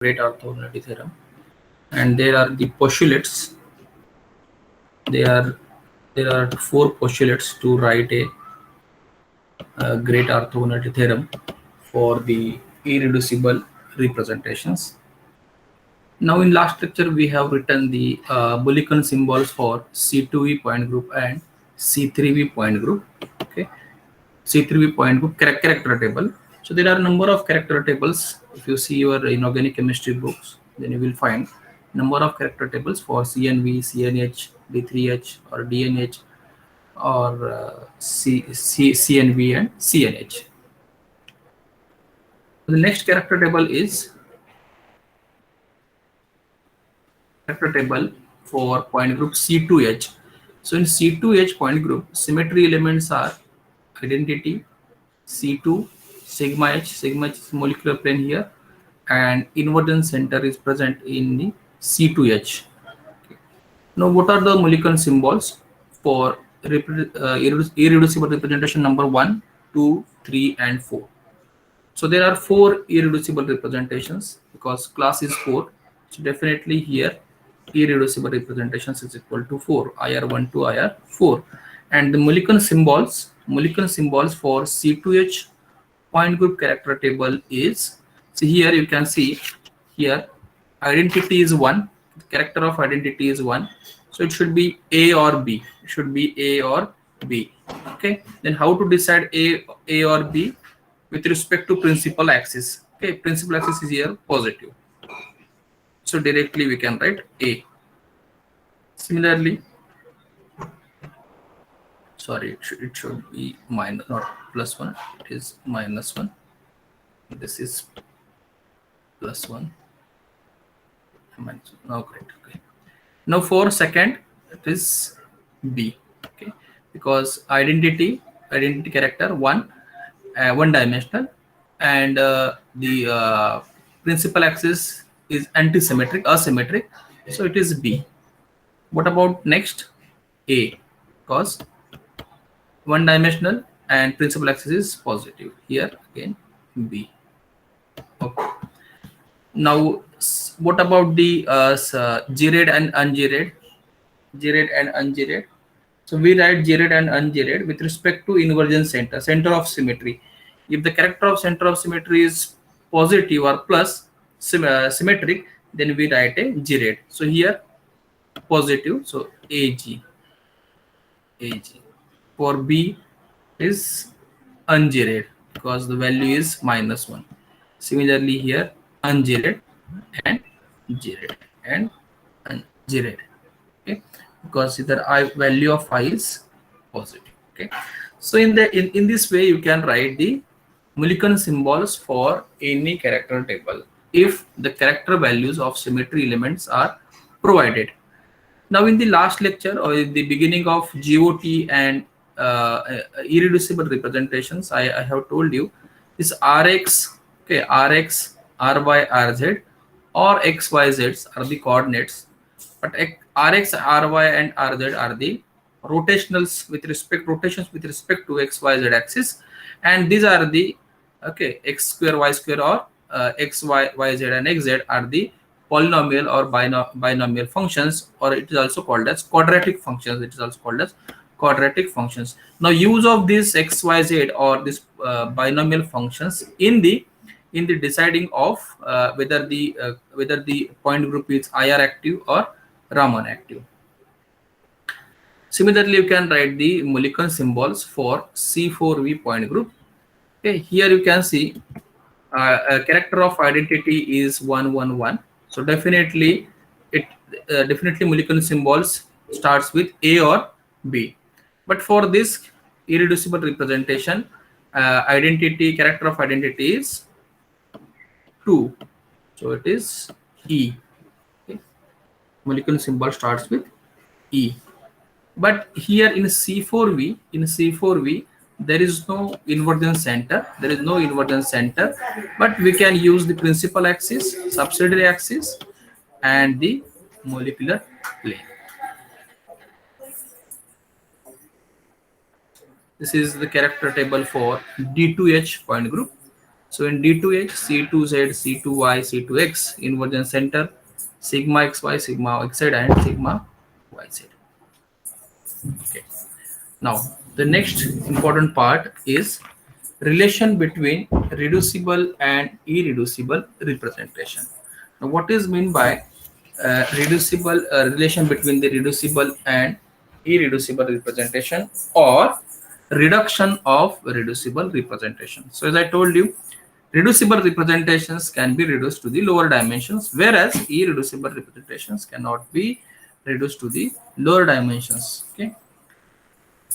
great orthogonality theorem, and there are the postulates. They are There are four postulates to write a great orthogonality theorem for the irreducible representations. Now in last lecture we have written the Mulliken symbols for C2V point group and C3V point group. Okay, C3V point group character table. So there are a number of character tables. If you see your inorganic chemistry books, then you will find number of character tables for CNV, CNH, D3H, or DNH, or CNV and CNH. The next character table is character table for point group C2H. So in C2H point group, symmetry elements are identity, C2, sigma H is molecular plane here, and inversion center is present in the C2H. Now, what are the Mulliken symbols for irreducible representation number 1, 2, 3, and 4? So there are 4 irreducible representations because class is 4. So definitely here irreducible representations is equal to 4, IR1 to IR4. And the Mulliken symbols for C2H point group character table is, so here you can see here identity is 1, the character of identity is 1, so it should be A or B, it should be A or B. Okay, then how to decide A or B? With respect to principal axis. Okay, principal axis is here positive, so directly we can write A. Similarly, sorry, it should be minus, not +1, it is -1, this is +1, -1. Now great. Okay, now for second it is B. Okay, because identity character 1, one dimensional, and the principal axis is asymmetric, so it is B. What about next? A, because one dimensional and principal axis is positive, here again B. Okay, now what about the G-red and un-G-red? So we write G-red and un-G-red with respect to inversion center of symmetry. If the character of center of symmetry is positive or plus symmetric, then we write a G-red. So here positive, so AG. For B is un-G-red because the value is -1. Similarly here un-G-red and G-red and G-red. Okay, because the value of I is positive. Okay, so in this way you can write the Mulliken symbols for any character table if the character values of symmetry elements are provided. Now in the last lecture or in the beginning of GOT and irreducible representations, I have told you this Rx, okay, Rx, Ry, Rz or XYZ are the coordinates, but Rx, Ry and Rz are the rotations with respect to XYZ axis, and these are the, okay, x square y square or x y z and xz are the polynomial or binomial functions, or it is also called as quadratic functions. Now use of this x y z or this binomial functions in the deciding of whether the point group is IR active or Raman active. Similarly, you can write the Mulliken symbols for C4V point group. Okay, here you can see a character of identity is 111. So definitely Mulliken symbols starts with A or B. But for this irreducible representation, character of identity is 2. So it is E. Okay. Mulliken symbol starts with E. But here in C4V, there is no inversion center. But we can use the principal axis, subsidiary axis, and the molecular plane. This is the character table for D2H point group. So in D2H, C2Z, C2Y, C2X, inversion center, sigma XY, sigma XZ, and sigma YZ. Okay. Now the next important part is relation between reducible and irreducible representation. Now, what is mean by reducible relation between the reducible and irreducible representation, or reduction of reducible representation? So as I told you, reducible representations can be reduced to the lower dimensions, whereas irreducible representations cannot be reduced to the lower dimensions. Okay.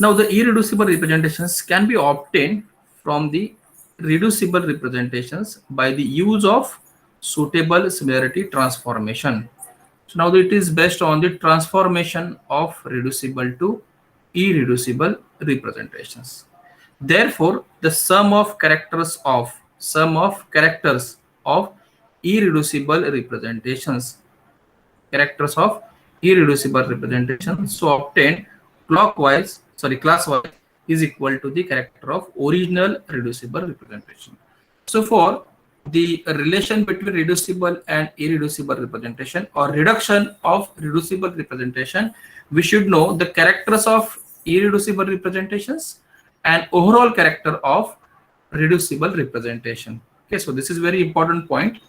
Now, the irreducible representations can be obtained from the reducible representations by the use of suitable similarity transformation. So now it is based on the transformation of reducible to irreducible representations. Therefore, the sum of characters of irreducible representations, characters of irreducible representation, so obtained classwise is equal to the character of original reducible representation. So for the relation between reducible and irreducible representation, or reduction of reducible representation, we should know the characters of irreducible representations and overall character of reducible representation. Okay, so this is very important point.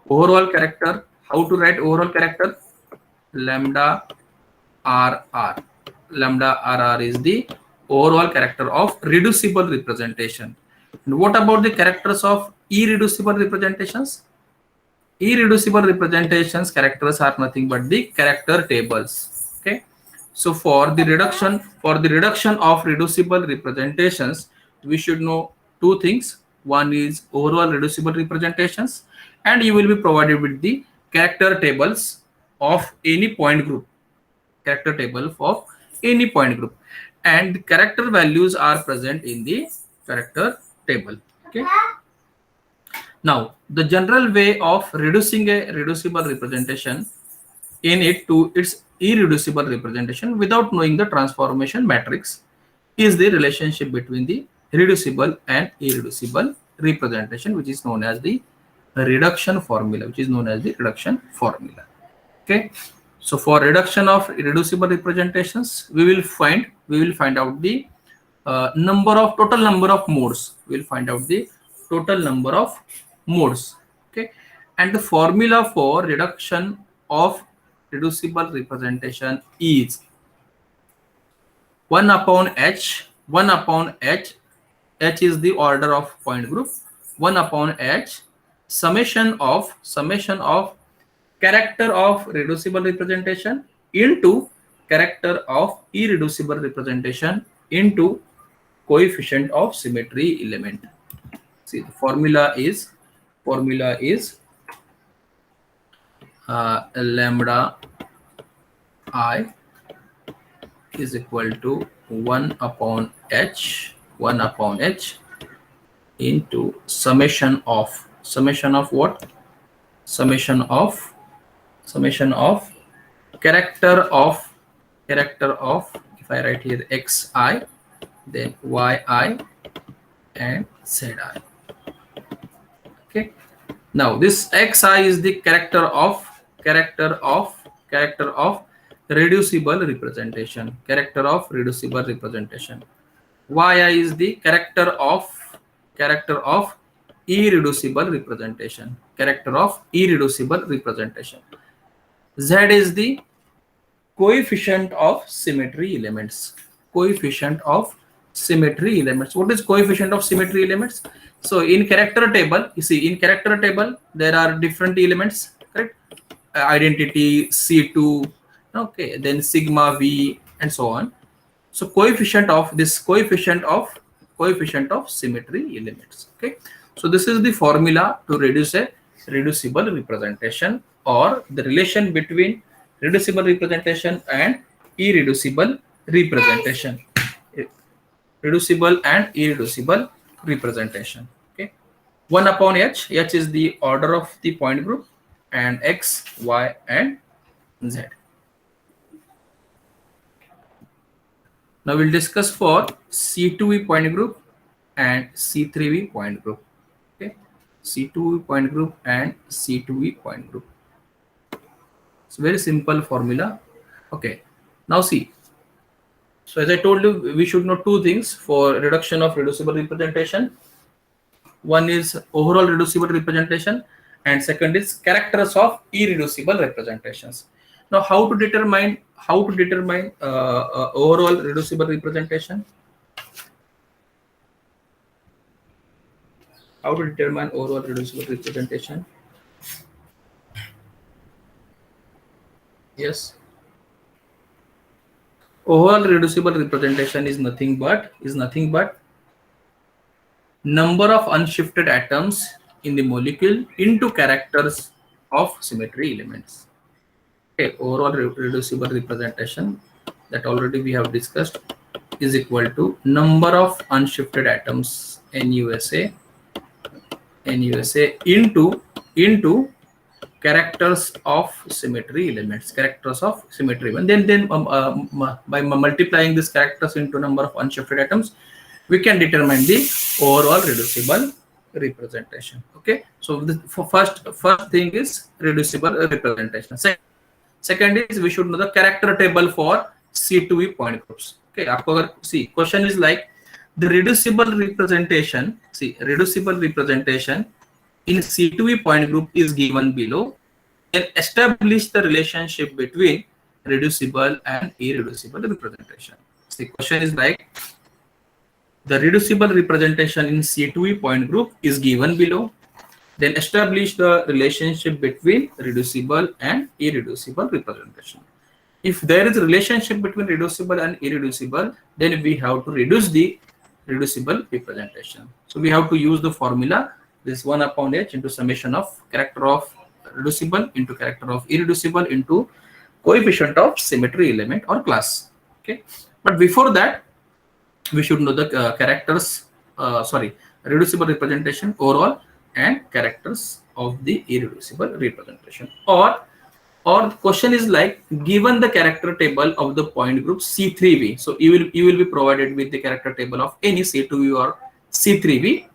Overall character, how to write overall character? Lambda RR. Lambda RR is the overall character of reducible representation. And what about the characters of irreducible representations? Irreducible representations characters are nothing but the character tables. Okay. So for the reduction of reducible representations, we should know two things. One is overall reducible representations, and you will be provided with the character tables of any point group. Character table of any point group, and the character values are present in the character table. Okay. Now the general way of reducing a reducible representation in it to its irreducible representation without knowing the transformation matrix is the relationship between the reducible and irreducible representation, which is known as the reduction formula. Okay. So for reduction of irreducible representations, we will find out the total number of modes. We will find out the total number of modes. Okay, and the formula for reduction of reducible representation is 1 upon h. 1 upon h. H is the order of point group. 1 upon h summation of character of reducible representation into character of irreducible representation into coefficient of symmetry element. See, the formula is lambda I is equal to 1 upon h into summation of what? Summation of character of, if I write here xi, then yi and zi. Okay, now this xi is the character of reducible representation, yi is the character of irreducible representation, z is the coefficient of symmetry elements. What is coefficient of symmetry elements? So in character table, you see, in character table there are different elements, correct? Identity C2, okay, then sigma V and so on. So coefficient of symmetry elements. Okay, so this is the formula to reduce a reducible representation, or the relation between reducible representation and irreducible representation. Reducible and irreducible representation. Okay, 1 upon h is the order of the point group, and x, y and z. Now we'll discuss for C2V point group and C3V point group. Okay, C2V point group and C2V point group. It's very simple formula. Okay, now see. So as I told you, we should know two things for reduction of reducible representation. One is overall reducible representation, and second is characters of irreducible representations. Now, how to determine overall reducible representation? How to determine overall reducible representation? Yes. Overall reducible representation is nothing but number of unshifted atoms in the molecule into characters of symmetry elements. Okay, overall reducible representation that already we have discussed is equal to number of unshifted atoms NUSA into characters of symmetry elements, and then by multiplying these characters into number of unshifted atoms, we can determine the overall reducible representation. Okay, so the first thing is reducible representation. Second is we should know the character table for C2V point groups. Okay, see, question is like the reducible representation. See, reducible representation in C2V point group is given below. Then establish the relationship between reducible and irreducible representation. So the question is like the reducible representation in C2V point group is given below. Then establish the relationship between reducible and irreducible representation. If there is a relationship between reducible and irreducible, then we have to reduce the reducible representation. So we have to use the formula, this 1 upon h into summation of character of reducible into character of irreducible into coefficient of symmetry element or class. Okay, but before that we should know the reducible representation overall and characters of the irreducible representation. Or the question is like, given the character table of the point group C3V, so you will be provided with the character table of any C2V or C3V,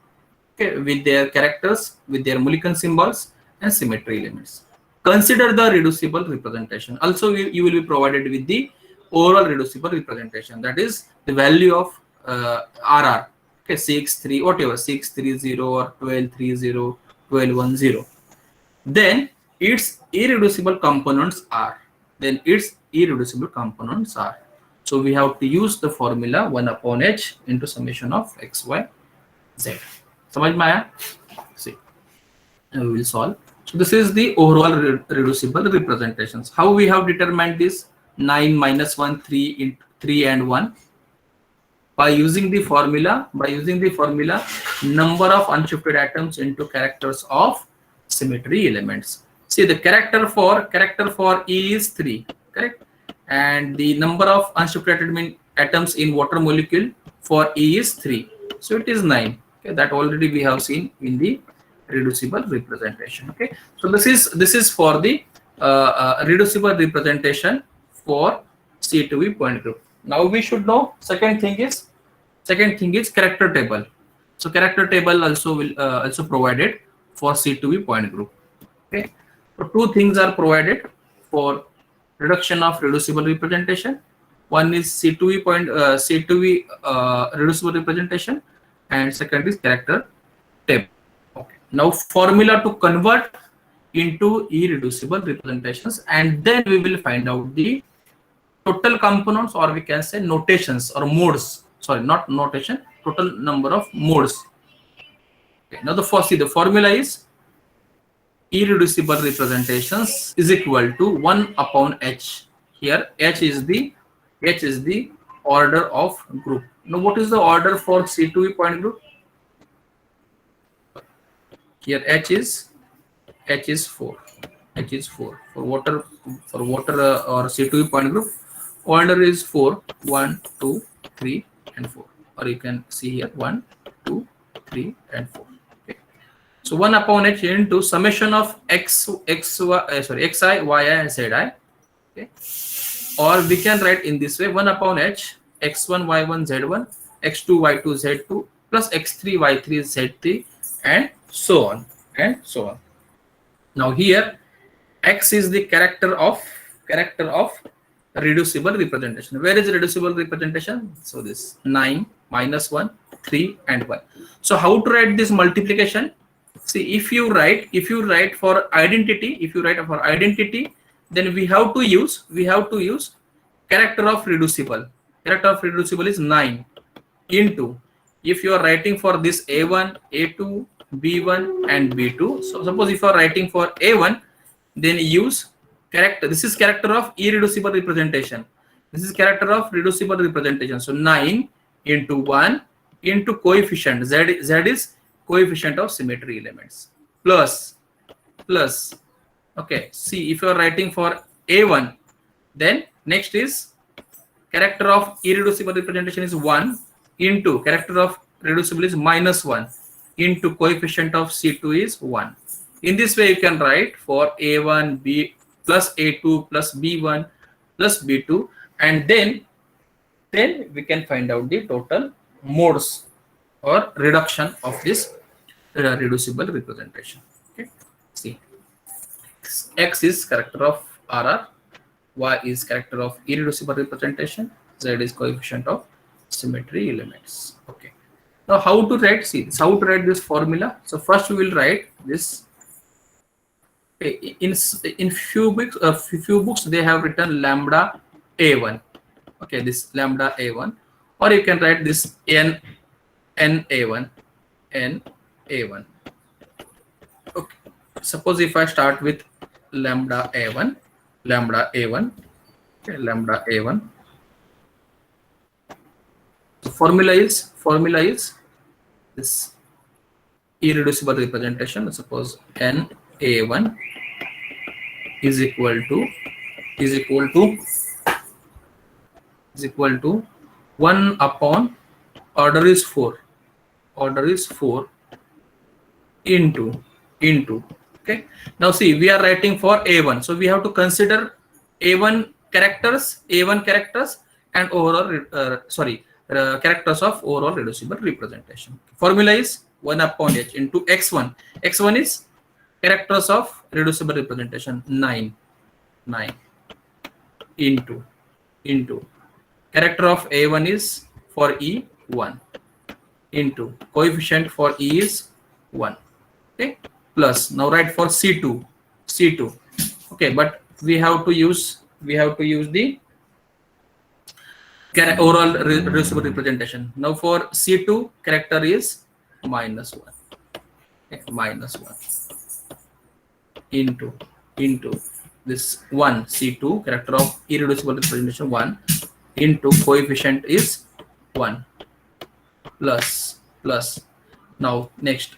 okay, with their characters, with their Mulliken symbols and symmetry elements. Consider the reducible representation. Also, you will be provided with the overall reducible representation, that is the value of RR. Okay, 6, 3, whatever, 6, 3, 0 or 12, 3, 0, 12, 1, 0. Then its irreducible components are. So we have to use the formula 1 upon h into summation of x, y, z. समझ में आया? See, we will solve. So this is the overall reducible representations. How we have determined this? 9 minus 1, 3 and 1. By using the formula, number of unshifted atoms into characters of symmetry elements. See, the character for E is 3, correct? And the number of unshifted atoms in water molecule for E is 3. So it is 9. Okay, that already we have seen in the reducible representation. Okay, so this is for the reducible representation for C2V point group. Now we should know second thing is character table. So character table also will also provided for C2V point group. Okay, so two things are provided for reduction of reducible representation. One is C2V reducible representation, and second is character table. Okay, now formula to convert into irreducible representations, and then we will find out the total components, or we can say notations or modes. Sorry, not notation, total number of modes. Okay, now the formula is irreducible representations is equal to 1 upon h. Here h is the order of group. Now what is the order for C2V point group? Here h is 4. For water or C2V point group, order is 4, 1, 2, 3 and 4, or you can see here 1, 2, 3 and 4. Okay, so 1 upon h into summation of xi, yi and zi. Okay, or we can write in this way: 1 upon h x1 y1 z1 x2 y2 z2 plus x3 y3 z3 and so on. and so on. Now here X is the character of reducible representation. Where is reducible representation? So this 9 minus 1, 3 and 1. So how to write this multiplication? See, if you write for identity, then we have to use character of reducible. Character of reducible is 9 into, if you are writing for this A1, A2, B1 and B2. So suppose if you are writing for A1, then use character. This is character of irreducible representation. This is character of reducible representation. So 9 into 1 into coefficient. Z is coefficient of symmetry elements. Plus. Okay. See, if you are writing for A1, then next is character of irreducible representation is 1 into character of reducible is minus 1 into coefficient of C2 is 1. In this way, you can write for A1, B plus A2 plus B1 plus B2, and then we can find out the total modes or reduction of this reducible representation. Okay. See, X is character of RR, Y is character of irreducible representation, Z is coefficient of symmetry elements. Okay. Now how to write? See, how to write this formula. So first we will write this. In few books they have written lambda A1. Okay, this lambda A1, or you can write this n A1. Okay. Suppose if I start with lambda A1. Okay, lambda A1. So formula is this irreducible representation. Suppose n A1 is equal to 1 upon order is 4 into. Okay, now see, we are writing for A1, so we have to consider A1 characters and overall characters of overall reducible representation. Formula is 1 upon h into x1 is characters of reducible representation 9 into character of A1 is for E1 into coefficient for E is 1. Okay, plus now write for C2. Okay, but we have to use the overall reducible representation. Now for C2, character is minus 1. Okay, minus 1 into this 1 C2, character of irreducible representation 1 into coefficient is 1 plus. Now next,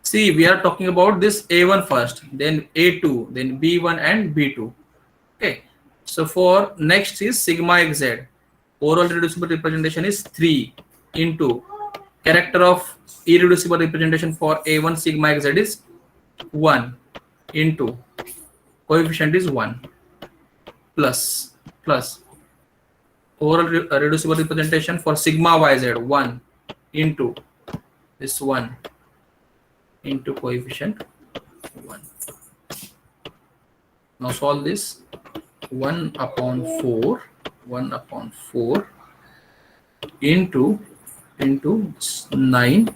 see, we are talking about this A1 first, then A2, then B1 and B2. Okay, so for next is sigma xz, overall reducible representation is 3 into character of irreducible representation for A1 sigma xz is 1 into coefficient is 1 plus overall reducible representation for sigma yz 1 into this 1 into coefficient 1. Now solve this. 1 upon 4 into 9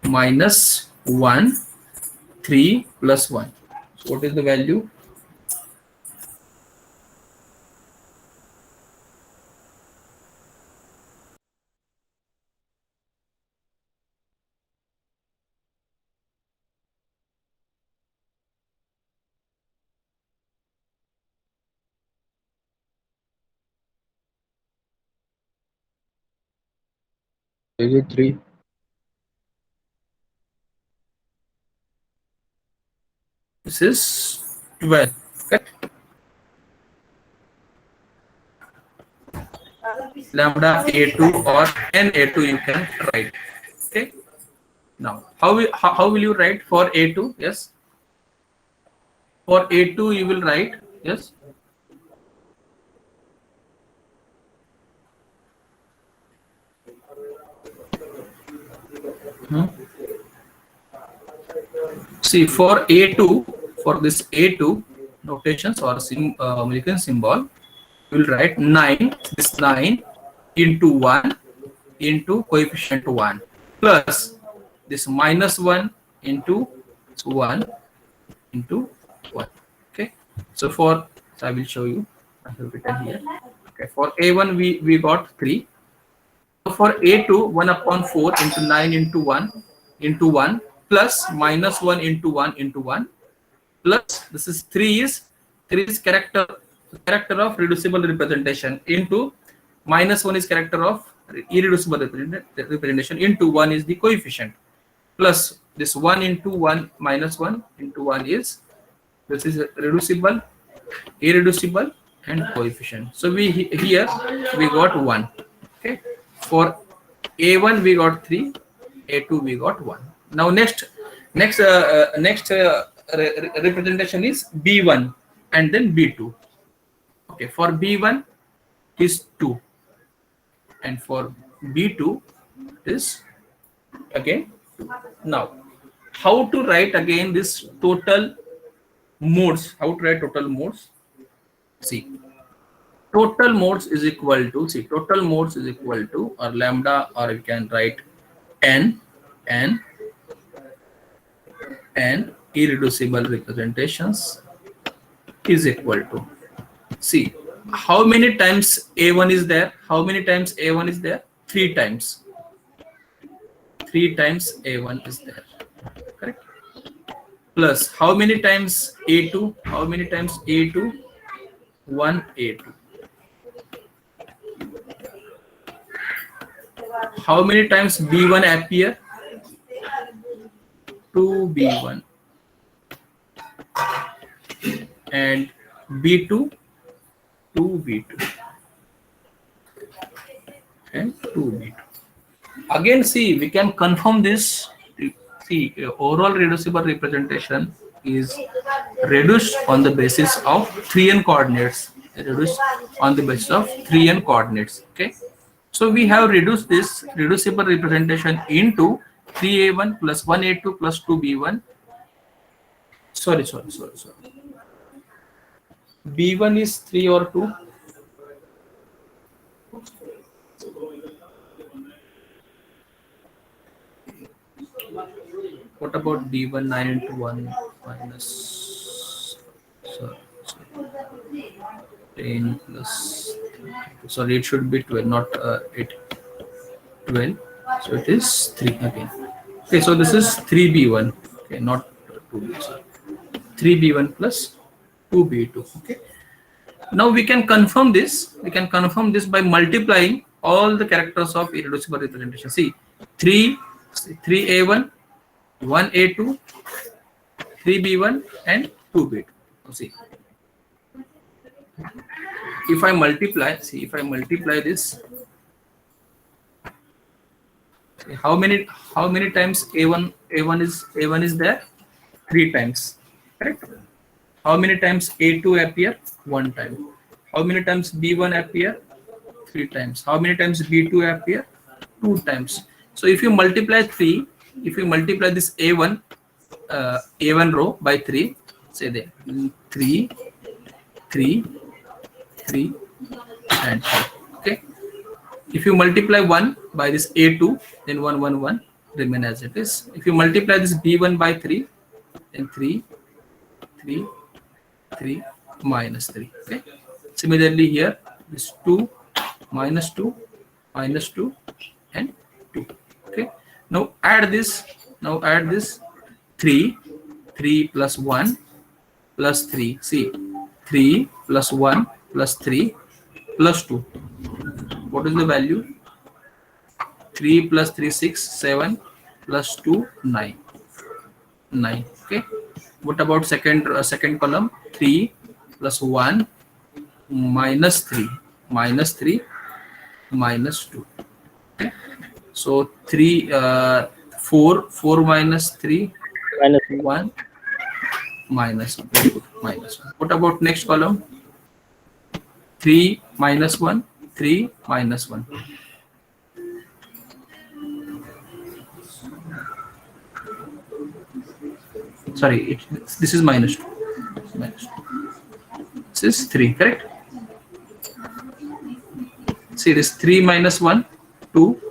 minus 1, 3 plus 1. So what is the value? Is it 3? This is 12. Okay. Lambda A2 or n A2 you can write. Okay. Now how will you write for A2? Yes. For A2 you will write, yes. See, for A2, for this A2 notations or American symbol, we will write 9, this 9 into 1 into coefficient 1 plus this minus 1 into 1 into 1. Okay. So I will show you. I have written here. Okay. For A1, we got 3. So for A2, 1 upon 4 into 9 into 1 plus minus 1 into 1 into 1 plus this is 3 is character of reducible representation into minus 1 is character of irreducible representation into 1 is the coefficient plus this 1 into 1 minus 1 into 1 is this is reducible, irreducible and coefficient. So here we got 1. Okay. For A1 we got 3, A2 we got 1. Now next representation is B1 and then B2. Okay, for B1 is 2 and for B2 is again 2. Now how to write again this total modes? How to write total modes? See, total modes is equal to or lambda, or you can write n irreducible representations is equal to, see, how many times A1 is there? How many times A1 is there? 3 times. 3 times A1 is there. Correct? Plus how many times A2? How many times A2? 1 A2. How many times B1 appear? 2 B1 and B2 2 B2 and 2 B2. Again, see, we can confirm this. See, overall reducible representation is reduced on the basis of 3n coordinates. Reduced on the basis of 3n coordinates. Okay. So we have reduced this reducible representation into 3A1 plus 1A2 plus 2B1. Sorry. B1 is 3 or 2. What about B1 9 into 1 minus 10 plus, sorry, it should be 12, not 8. 12. So it is 3 again. Okay, so this is 3B1. Okay, not 2B. Sorry. 3B1 plus 2B2. Okay. Now we can confirm this. We can confirm this by multiplying all the characters of irreducible representation. See, 3A1, 1A2, 3B1 and 2B2. See, if I multiply, this, how many times A1 is there? 3 times. Correct? How many times A2 appear? 1 time. How many times B1 appear? 3 times. How many times B2 appear? 2 times. So if you multiply this A1 row by 3, say there 3 and 5. Okay. If you multiply 1 by this A2, then 1 remain as it is. If you multiply this B1 by 3, then 3 minus 3. Okay. Similarly here, this 2 minus 2 and 2. Okay. Now add this 3 plus 1 plus 3. See, 3 plus 1 plus 3 plus 2. What is the value? 3 plus 3 6 7 plus 2 9. Okay. What about second column? 3 plus 1 minus 3 minus 2. Okay. So 4 minus 3 minus 1 minus 1. What about next column? 3 minus 1 3 minus 1. Sorry, this is minus 2. Minus 2. This is 3, correct? See, this 3 minus 1, 2,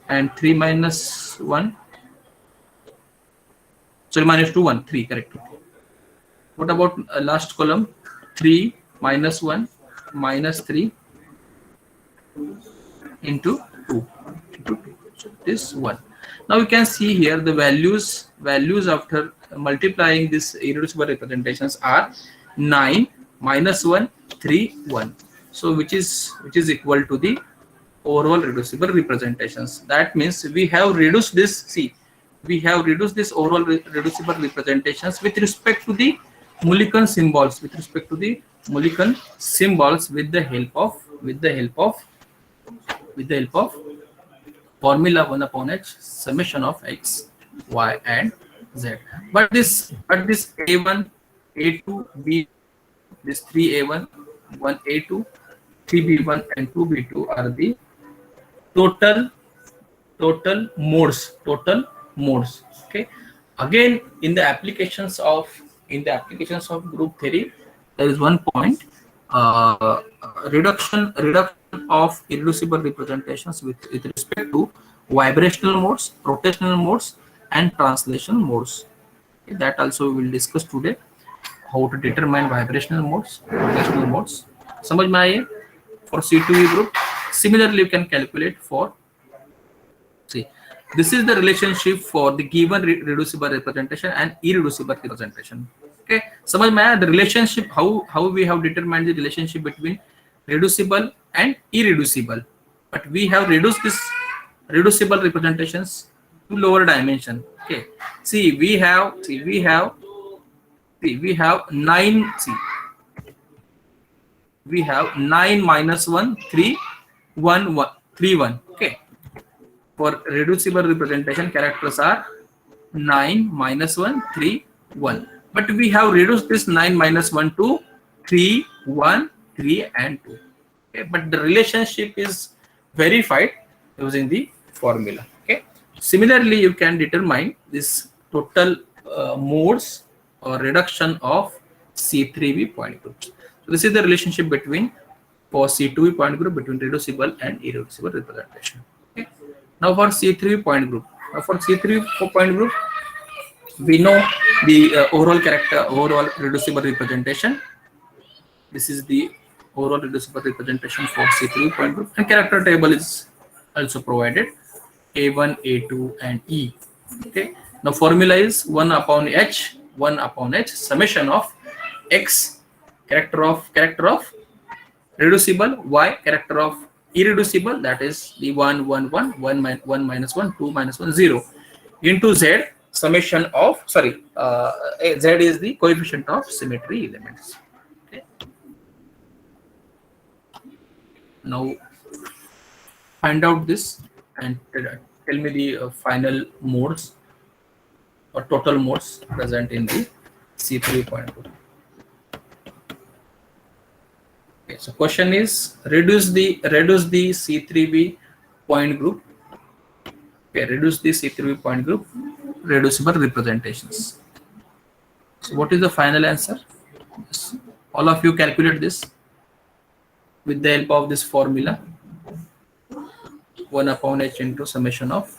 and 3 minus 1. Sorry, minus 2, 1, 3, correct. What about last column? 3 minus 1 minus 3 into 2 into 2. So this 1. Now you can see here the values after multiplying this irreducible representations are 9 minus 1 3 1. So which is equal to the overall reducible representations. That means we have reduced this. See, we have reduced this overall reducible representations with respect to the Mulliken symbols. With respect to the Mulliken symbols, with the help of formula 1 upon h summation of x, y, and z. But this a1, a2, b, this 3a1, 1a2, 3b1, and 2b2 are the total modes. Okay. Again, in the applications of group theory, there is one point: reduction of irreducible representations with respect to vibrational modes, rotational modes, and translation modes. Okay, that also we will discuss today. How to determine vibrational modes, rotational modes. समझ में आइए for C2E group. Similarly, you can calculate for, see, this is the relationship for the given reducible representation and irreducible representation. Okay, समझ में आया the relationship, how we have determined the relationship between reducible and irreducible. But we have reduced this reducible representations to lower dimension. Okay, see, we have 9. See, we have 9 minus 1 3 1 1 3 1. Okay, for reducible representation, characters are 9 minus 1 3 1. But we have reduced this 9 minus 1 to 3 1 3 and 2. Okay, but the relationship is verified using the formula. Okay, similarly, you can determine this total modes or reduction of C3b point groups. So this is the relationship between for C2b point group between reducible and irreducible representation. Okay. Now for C3 point group, point group, we know the overall reducible representation. This is the overall reducible representation for C3 point group, and character table is also provided: A1, A2, and E. Okay. Now formula is 1 upon h summation of x, character of reducible, y, character of irreducible, that is the 1 1 1 1 minus 1 2 minus 1 0, into z, summation of, sorry, z is the coefficient of symmetry elements. Okay. Now find out this and tell me the final modes or total modes present in the C3 point group. Okay, so question is reduce the C3b point group. Okay, reduce the C3b point group reducible representations. So what is the final answer? Yes. All of you calculate this with the help of this formula: 1 upon h into summation of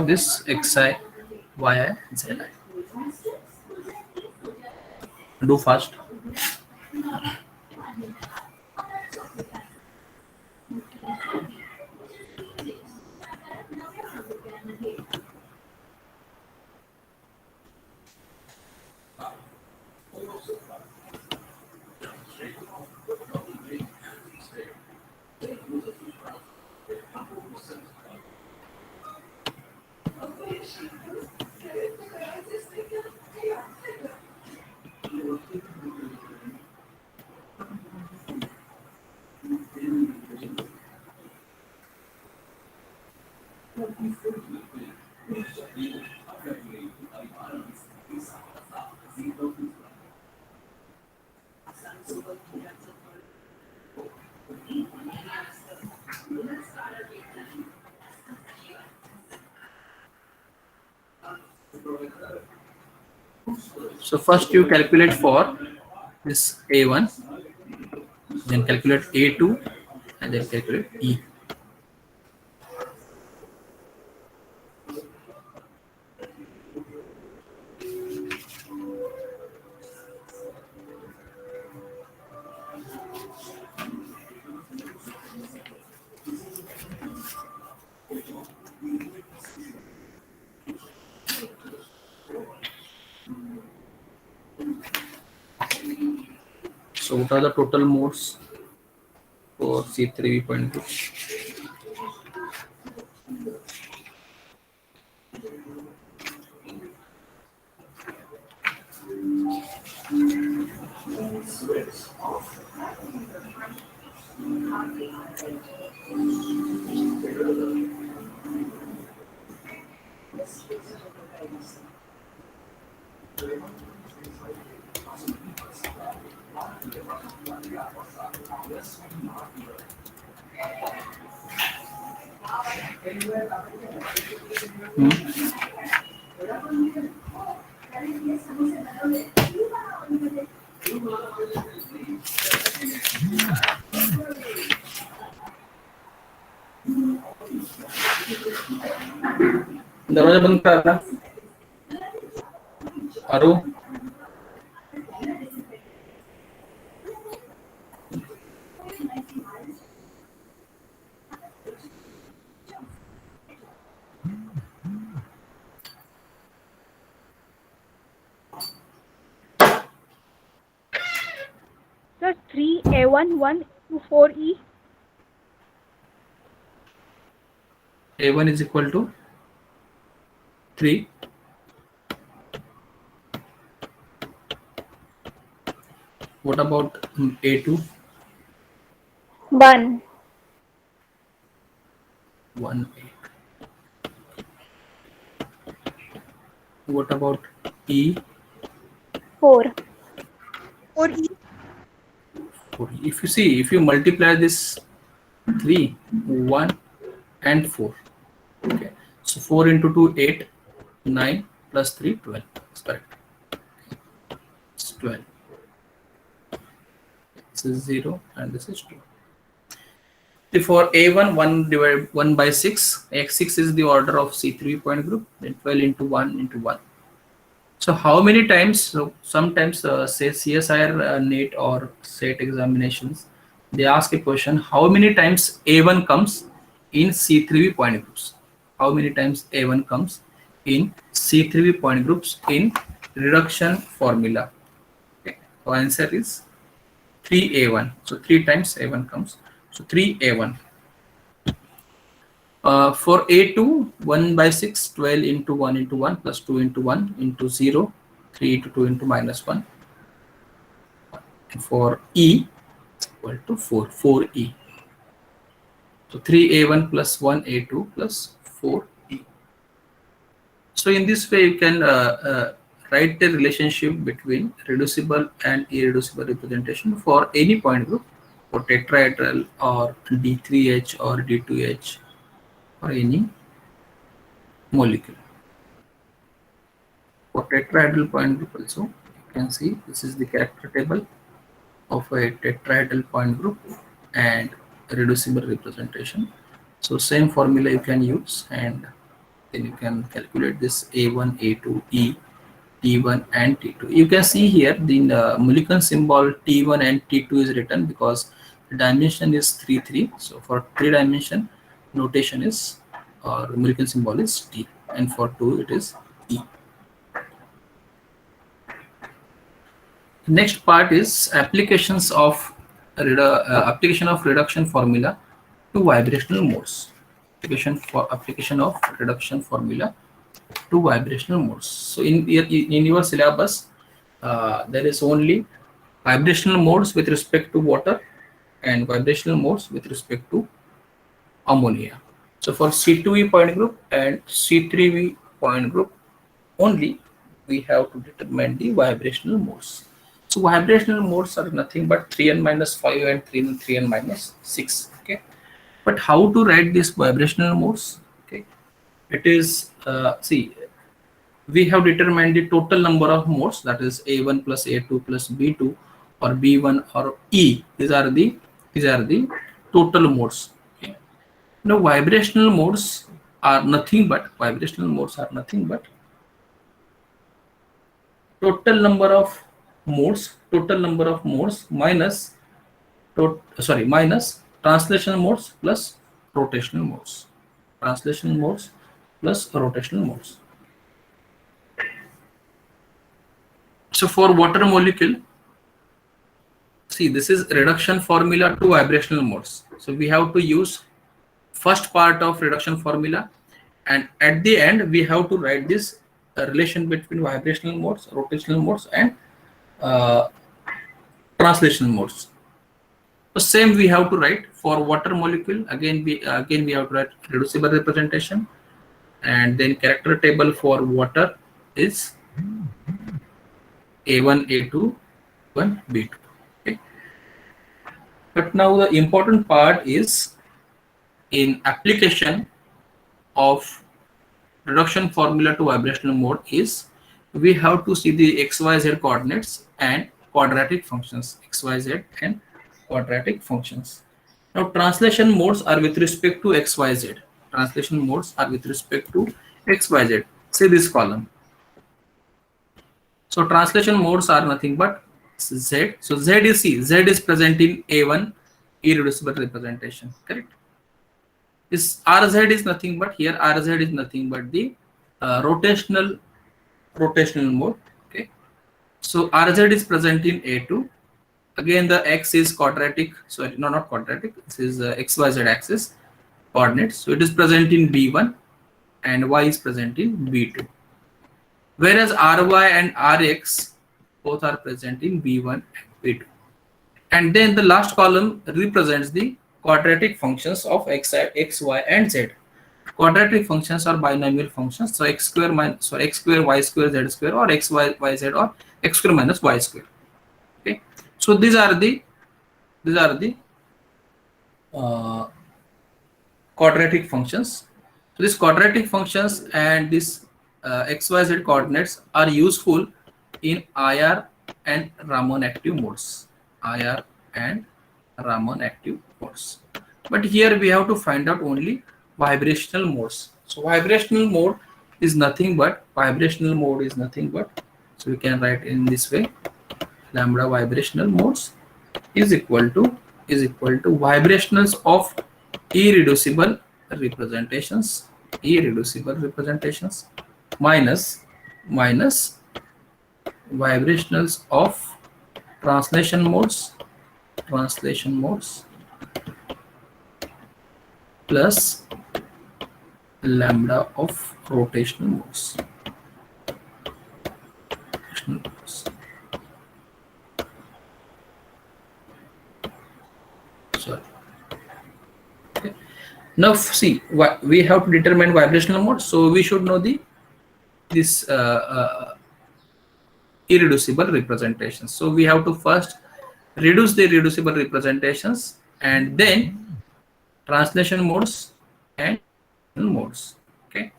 this xi, yi, zi. Do fast. So first you calculate for this A1, then calculate A2, and then calculate E. So what are the total modes for C3 point group? दरवाजा बंद करना आरो Sir, 3A1 1 to 4E. A1 is equal to 3. What about A2? 1. 1. What about E? 4. 4E. 4. If you see, if you multiply this 3, 1 and 4. Okay. So 4 into 2, 8, 9 plus 3, 12. That's correct. It's 12. This is 0 and this is 2. For A1, 1 divided 1 by 6. X6 is the order of C3 point group. Then 12 into 1 into 1. So how many times? So sometimes say CSIR NET or SET examinations, they ask a question: how many times A1 comes in C3 point groups? How many times A1 comes in C3 point groups in reduction formula? Okay. So answer is 3A1. So 3 times A1 comes. So 3A1. For A2, 1 by 6, 12 into 1 into 1 plus 2 into 1 into 0, 3 into 2 into minus 1. And for E, it's equal to 4, 4E. So 3A1 plus 1A2 plus 4E. So in this way, you can write the relationship between reducible and irreducible representation for any point group, for tetrahedral or D3H or D2H or any molecule. For tetrahedral point group also, you can see this is the character table of a tetrahedral point group and reducible representation. So same formula you can use, and then you can calculate this A1, A2, E, T1 and T2. You can see here the Mulliken symbol T1 and T2 is written because the dimension is 3, 3. So for 3 dimension, notation is, or Mulliken symbol is T, and for 2 it is E. Next part is applications of application of reduction formula to vibrational modes. Application of reduction formula to vibrational modes. So in your syllabus, there is only vibrational modes with respect to water and vibrational modes with respect to ammonia. So for C2E point group and C3V point group only, we have to determine the vibrational modes. So vibrational modes are nothing but 3n minus 5 and 3n minus 6. Okay, but how to write these vibrational modes? Okay, it is see, we have determined the total number of modes, that is A1 plus A2 plus B2 or B1 or E. These are the total modes. Okay. Now vibrational modes are nothing but total number of modes minus minus translation modes plus rotational modes. Translation modes plus rotational modes. So for water molecule, see, this is reduction formula to vibrational modes. So we have to use first part of reduction formula, and at the end we have to write this relation between vibrational modes, rotational modes, and uh, translational modes. So same we have to write for water molecule. Again we have to write reducible representation, and then character table for water is A1, A2, A1, B2. Okay. But now the important part is in application of reduction formula to vibrational mode is we have to see the XYZ coordinates and quadratic functions. XYZ and quadratic functions. Now translation modes are with respect to XYZ. Translation modes are with respect to XYZ. Say this column. So translation modes are nothing but Z. So Z is present in A1 irreducible representation. Correct. This RZ is nothing but here RZ is nothing but the rotational mode. Okay. So RZ is present in A2. Again the X is quadratic. Sorry, no, not quadratic. This is XYZ axis coordinates. So it is present in B1 and Y is present in B2. Whereas Ry and Rx both are present in B1 and B2. And then the last column represents the quadratic functions of x, y, and z. Quadratic functions are binomial functions. So x square, y square, z square, or x, y, z, or x square minus y square. Okay. So these are the quadratic functions. So these quadratic functions and this XYZ coordinates are useful in IR and Raman active modes. IR and Raman active modes. But here we have to find out only vibrational modes. So vibrational mode is nothing but so we can write in this way: lambda vibrational modes is equal to vibrationals of irreducible representations minus vibrationals of translation modes plus lambda of rotational modes. Sorry. Okay. Now see, we have to determine vibrational mode, so we should know this irreducible representations. So we have to first reduce the irreducible representations and then translation modes and modes. Okay.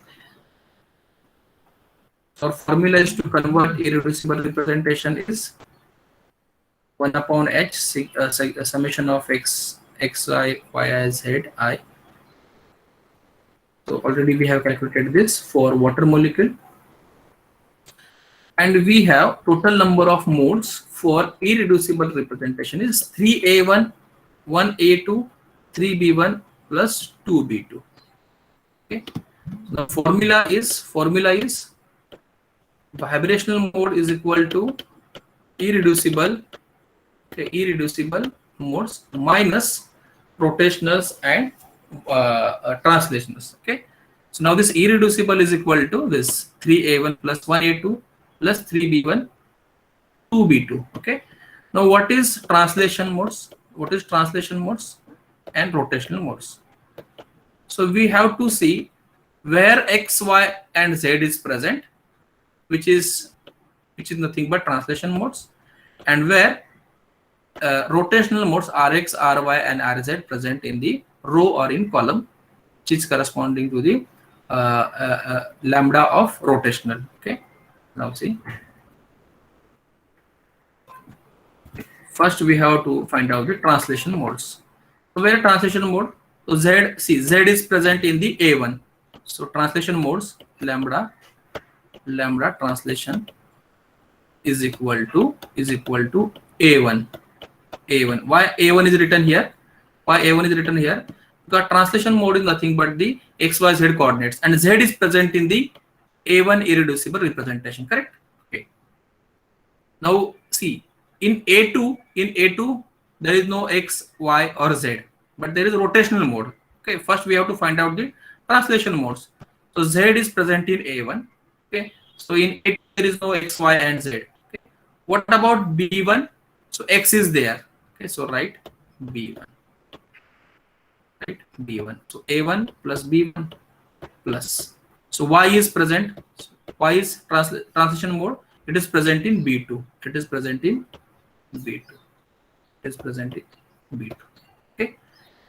So formula is to convert irreducible representation is 1 upon h summation of x I, y I, z I. So already we have calculated this for water molecule. And we have total number of modes for irreducible representation is 3A1, 1A2, 3B1 plus 2B2. Okay. The formula is vibrational mode is equal to irreducible modes minus rotationals and translationals. Okay. So now this irreducible is equal to this 3A1 plus 1A2 plus 3B1 2B2. Okay. Now what is translation modes? And rotational modes? So we have to see where x, y, and z is present, which is nothing but translation modes, and where rotational modes Rx, Ry, and Rz present in the row or in column, which is corresponding to the lambda of rotational. Okay, now see, first we have to find out the translation modes. So where translation mode, so z is present in the A1, so translation modes lambda translation is equal to A1. Why A1 is written here? Why A1 is written here? Because translation mode is nothing but the XYZ coordinates, and Z is present in the A1 irreducible representation, correct? Okay. Now see, in A2 there is no X, Y or Z, but there is rotational mode. Okay, first we have to find out the translation modes. So Z is present in A1. Okay, so in A2 there is no X, Y and Z. Okay. What about B1? So X is there. Okay, so write B1. Right, B1. So A1 plus B1 plus. So Y is present. So Y is translation mode. It is present in B2. It is present in B2. It is present in B2. Okay.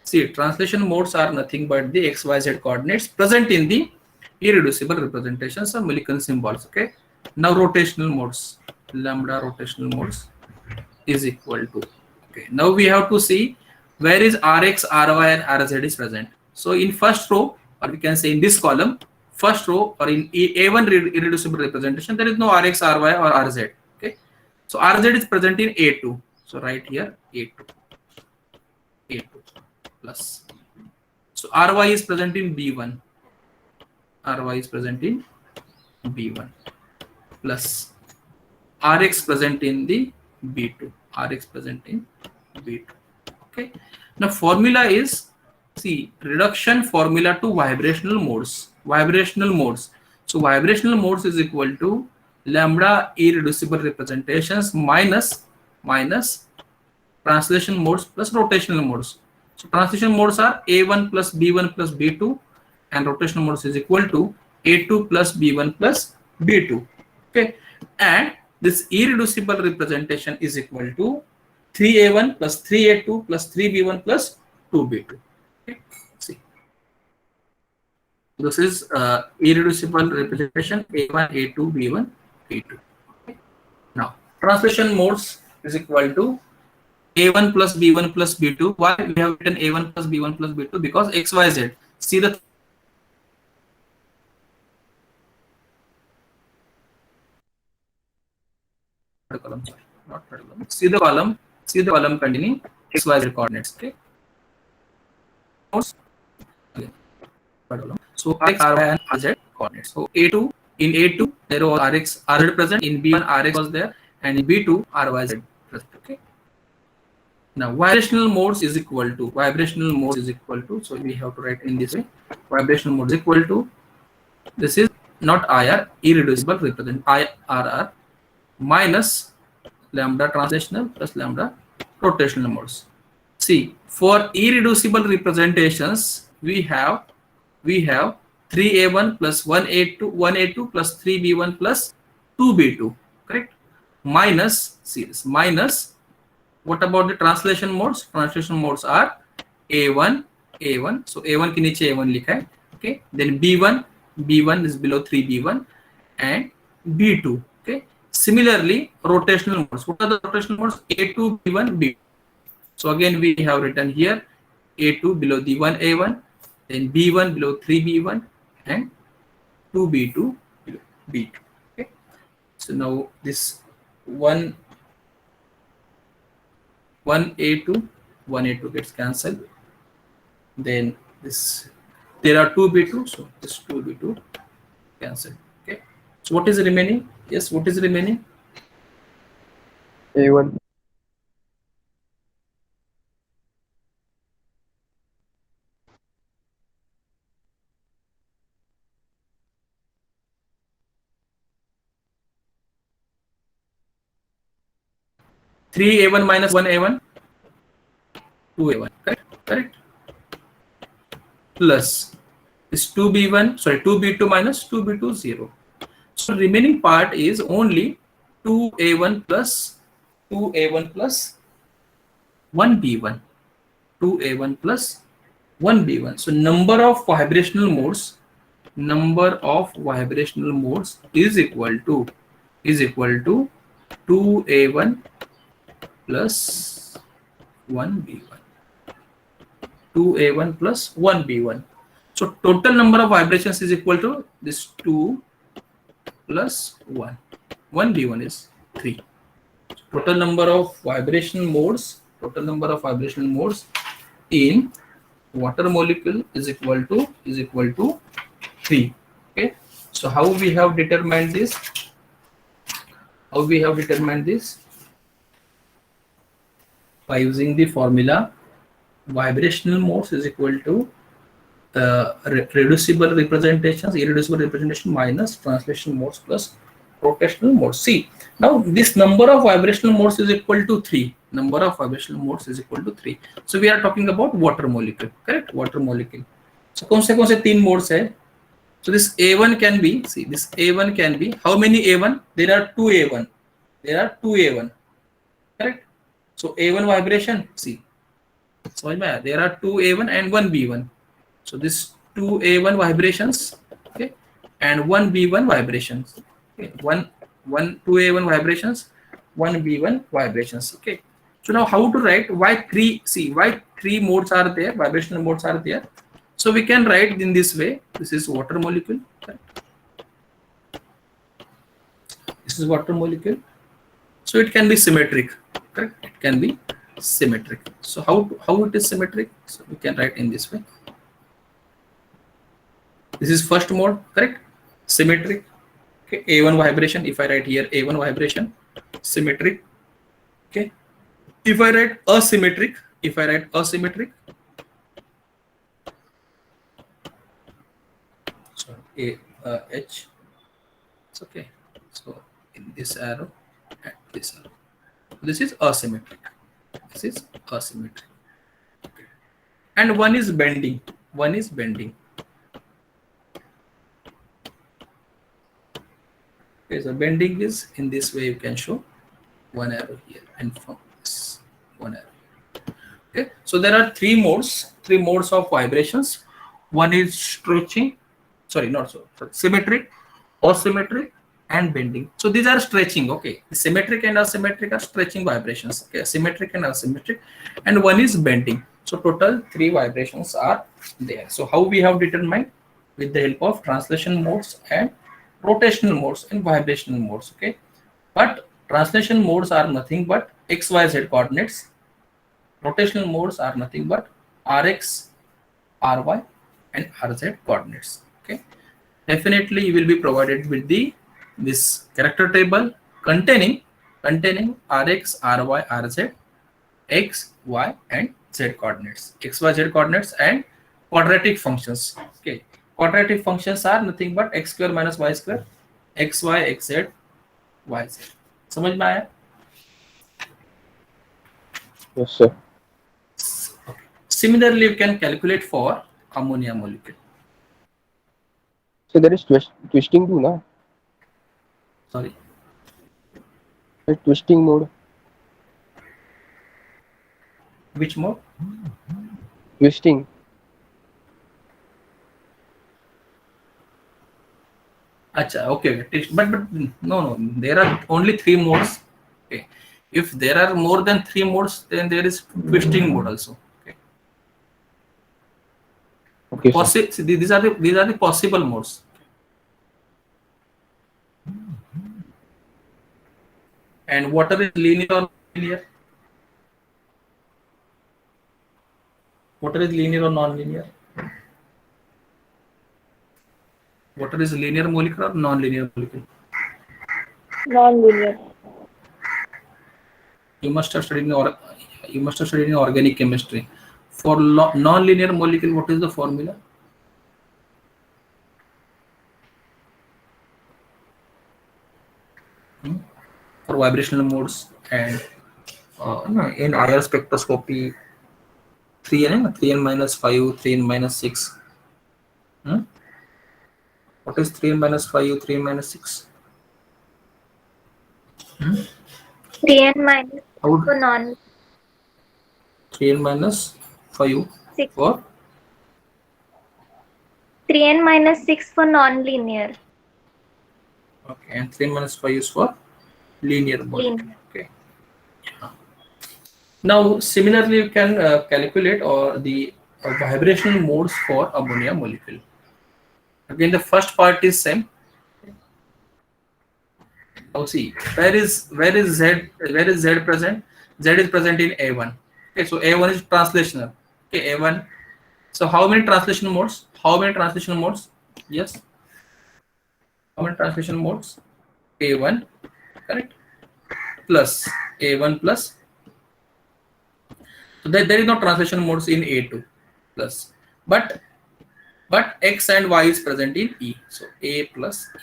See, translation modes are nothing but the XYZ coordinates present in the irreducible representations of Millikan symbols. Okay. Now rotational modes. Lambda rotational modes is equal to. Okay. Now we have to see where is Rx, Ry and Rz is present. So in first row, or we can say in this column, first row or in A1 irreducible representation, there is no Rx, Ry or Rz. Okay. So Rz is present in A2. So right here A2 plus. So Ry is present in B1. Ry is present in B1 plus. Rx present in the B2. Rx present in B2. Okay. Now formula is, see, reduction formula to vibrational modes. Vibrational modes. So vibrational modes is equal to lambda irreducible representations minus translation modes plus rotational modes. So translation modes are A1 plus B1 plus B2, and rotational modes is equal to A2 plus B1 plus B2. Okay, and this irreducible representation is equal to 3A1 plus 3A2 plus 3B1 plus 2B2. Okay, see, this is irreducible representation A1, A2, B1, B2. Okay. Now translation modes is equal to A1 plus B1 plus B2. Why we have written A1 plus B1 plus B2? Because XYZ. See the column, sorry, not third column. See the column containing XYZ coordinates. Okay. Okay. So Rx, Ry and Rz coordinates. So A2, in A2 there was Rx, Rz present. In B1 Rx was there, and in B2 Ryz present. Okay. Now vibrational modes is equal to, so we have to write in this way. Vibrational mode is equal to, this is not IR, irreducible represent IRR minus lambda translational plus lambda rotational modes. See, for irreducible representations we have 3A1 plus 1A2 plus 3B1 plus 2B2, correct? Minus, see this, minus, what about the translation modes? Translation modes are A1, so A1 के नीचे A1 लिखा है, okay? Then B1 is below 3B1 and B2, okay? Similarly, rotational modes. What are the rotational modes? A2, B1, B2. So again we have written here A2 below the 1A1, then B1 below 3B1 and 2B2 below B2. Okay. So now this 1A2 gets cancelled. Then this, there are 2B2, so this 2B2 cancelled. Okay. So what is remaining? Yes, what is remaining? A1. Three A1 minus 1A1, 2A1, correct? Plus is 2B1, sorry, 2B2 minus 2B2, 0. So remaining part is only 2A1 plus 1B1, 2A1 plus 1B1. So number of vibrational modes number of vibrational modes is equal to 2a1 plus 1b1. 2a1 plus 1b1. So total number of vibrations is equal to this 2 plus 1. 1b1 is 3. Total number of vibrational modes in water molecule is equal to 3. Okay, so how we have determined this? By using the formula vibrational modes is equal to irreducible representation minus translation modes plus rotational modes. See, now this number of vibrational modes is equal to 3. So we are talking about water molecule, correct? Water molecule. So कौन से 3 modes है? So this A1 can be, how many A1? There are 2 A1. Correct? So A1 vibration, see, समझ में आया? There are 2 A1 and 1 B1. So this 2 A1 vibrations, okay, and 1 B1 vibrations. Okay, 2 A1 vibrations, 1 B1 vibrations. Okay. So now how to write why 3 modes are there, vibrational modes are there. So we can write in this way. This is water molecule. Correct? This is water molecule. So it can be symmetric. Correct? It can be symmetric. So how it is symmetric? So we can write in this way. This is first mode, correct? Symmetric. Okay, A1 vibration. If I write here A1 vibration, symmetric. Okay. If I write asymmetric, sorry, H. It's okay. So in this arrow and this arrow. This is asymmetric. Okay. And one is bending. Okay, so bending is in this way. You can show one arrow here and from this one arrow. Okay, so there are 3 modes of vibrations. One is stretching, symmetric, asymmetric, and bending. So these are stretching. Okay, symmetric and asymmetric are stretching vibrations. Okay, symmetric and asymmetric, and one is bending. So total 3 vibrations are there. So how we have determined? With the help of translation modes and rotational modes and vibrational modes. Okay, but translation modes are nothing but x, y, z coordinates. Rotational modes are nothing but rx, ry, and rz coordinates. Okay, definitely you will be provided with this character table containing rx, ry, rz, x, y, and z coordinates. X, y, z coordinates and quadratic functions. Okay, quadratic functions are nothing but x square minus y square, x, y, x, z, y, z. समझ में आया? Yes, sir. Similarly, you can calculate for ammonia molecule. So there is twisting too, na? Sorry. The twisting mode. Which mode? Twisting. Acha, okay. But no. There are only 3 modes. Okay. If there are more than 3 modes, then there is twisting mode also. Okay. These are the possible modes. And water is linear or non-linear? Water is linear or non-linear? Water is linear molecule or non-linear molecule? Non-linear. You must have studied in organic chemistry. For non-linear molecule, what is the formula? For vibrational modes and in IR spectroscopy, 3n minus 5, 3n minus 6. What is 3n minus 5, 3n minus 6? 3n minus for non. 3n minus 5 6. for 3n minus 6 for non-linear. Okay, and 3 minus 5 is for linear molecule. Linear. Okay. Now, similarly, you can calculate or the vibrational modes for ammonia molecule. Again, the first part is same. Now see, where is Z present? Z is present in A1. Okay, so A1 is translational. Okay, A1. So how many translation modes? How many translation modes? Yes. How many translation modes? A1, correct? Plus A1 plus. So there is no translation modes in A2 plus, but X and Y is present in E. So A plus E.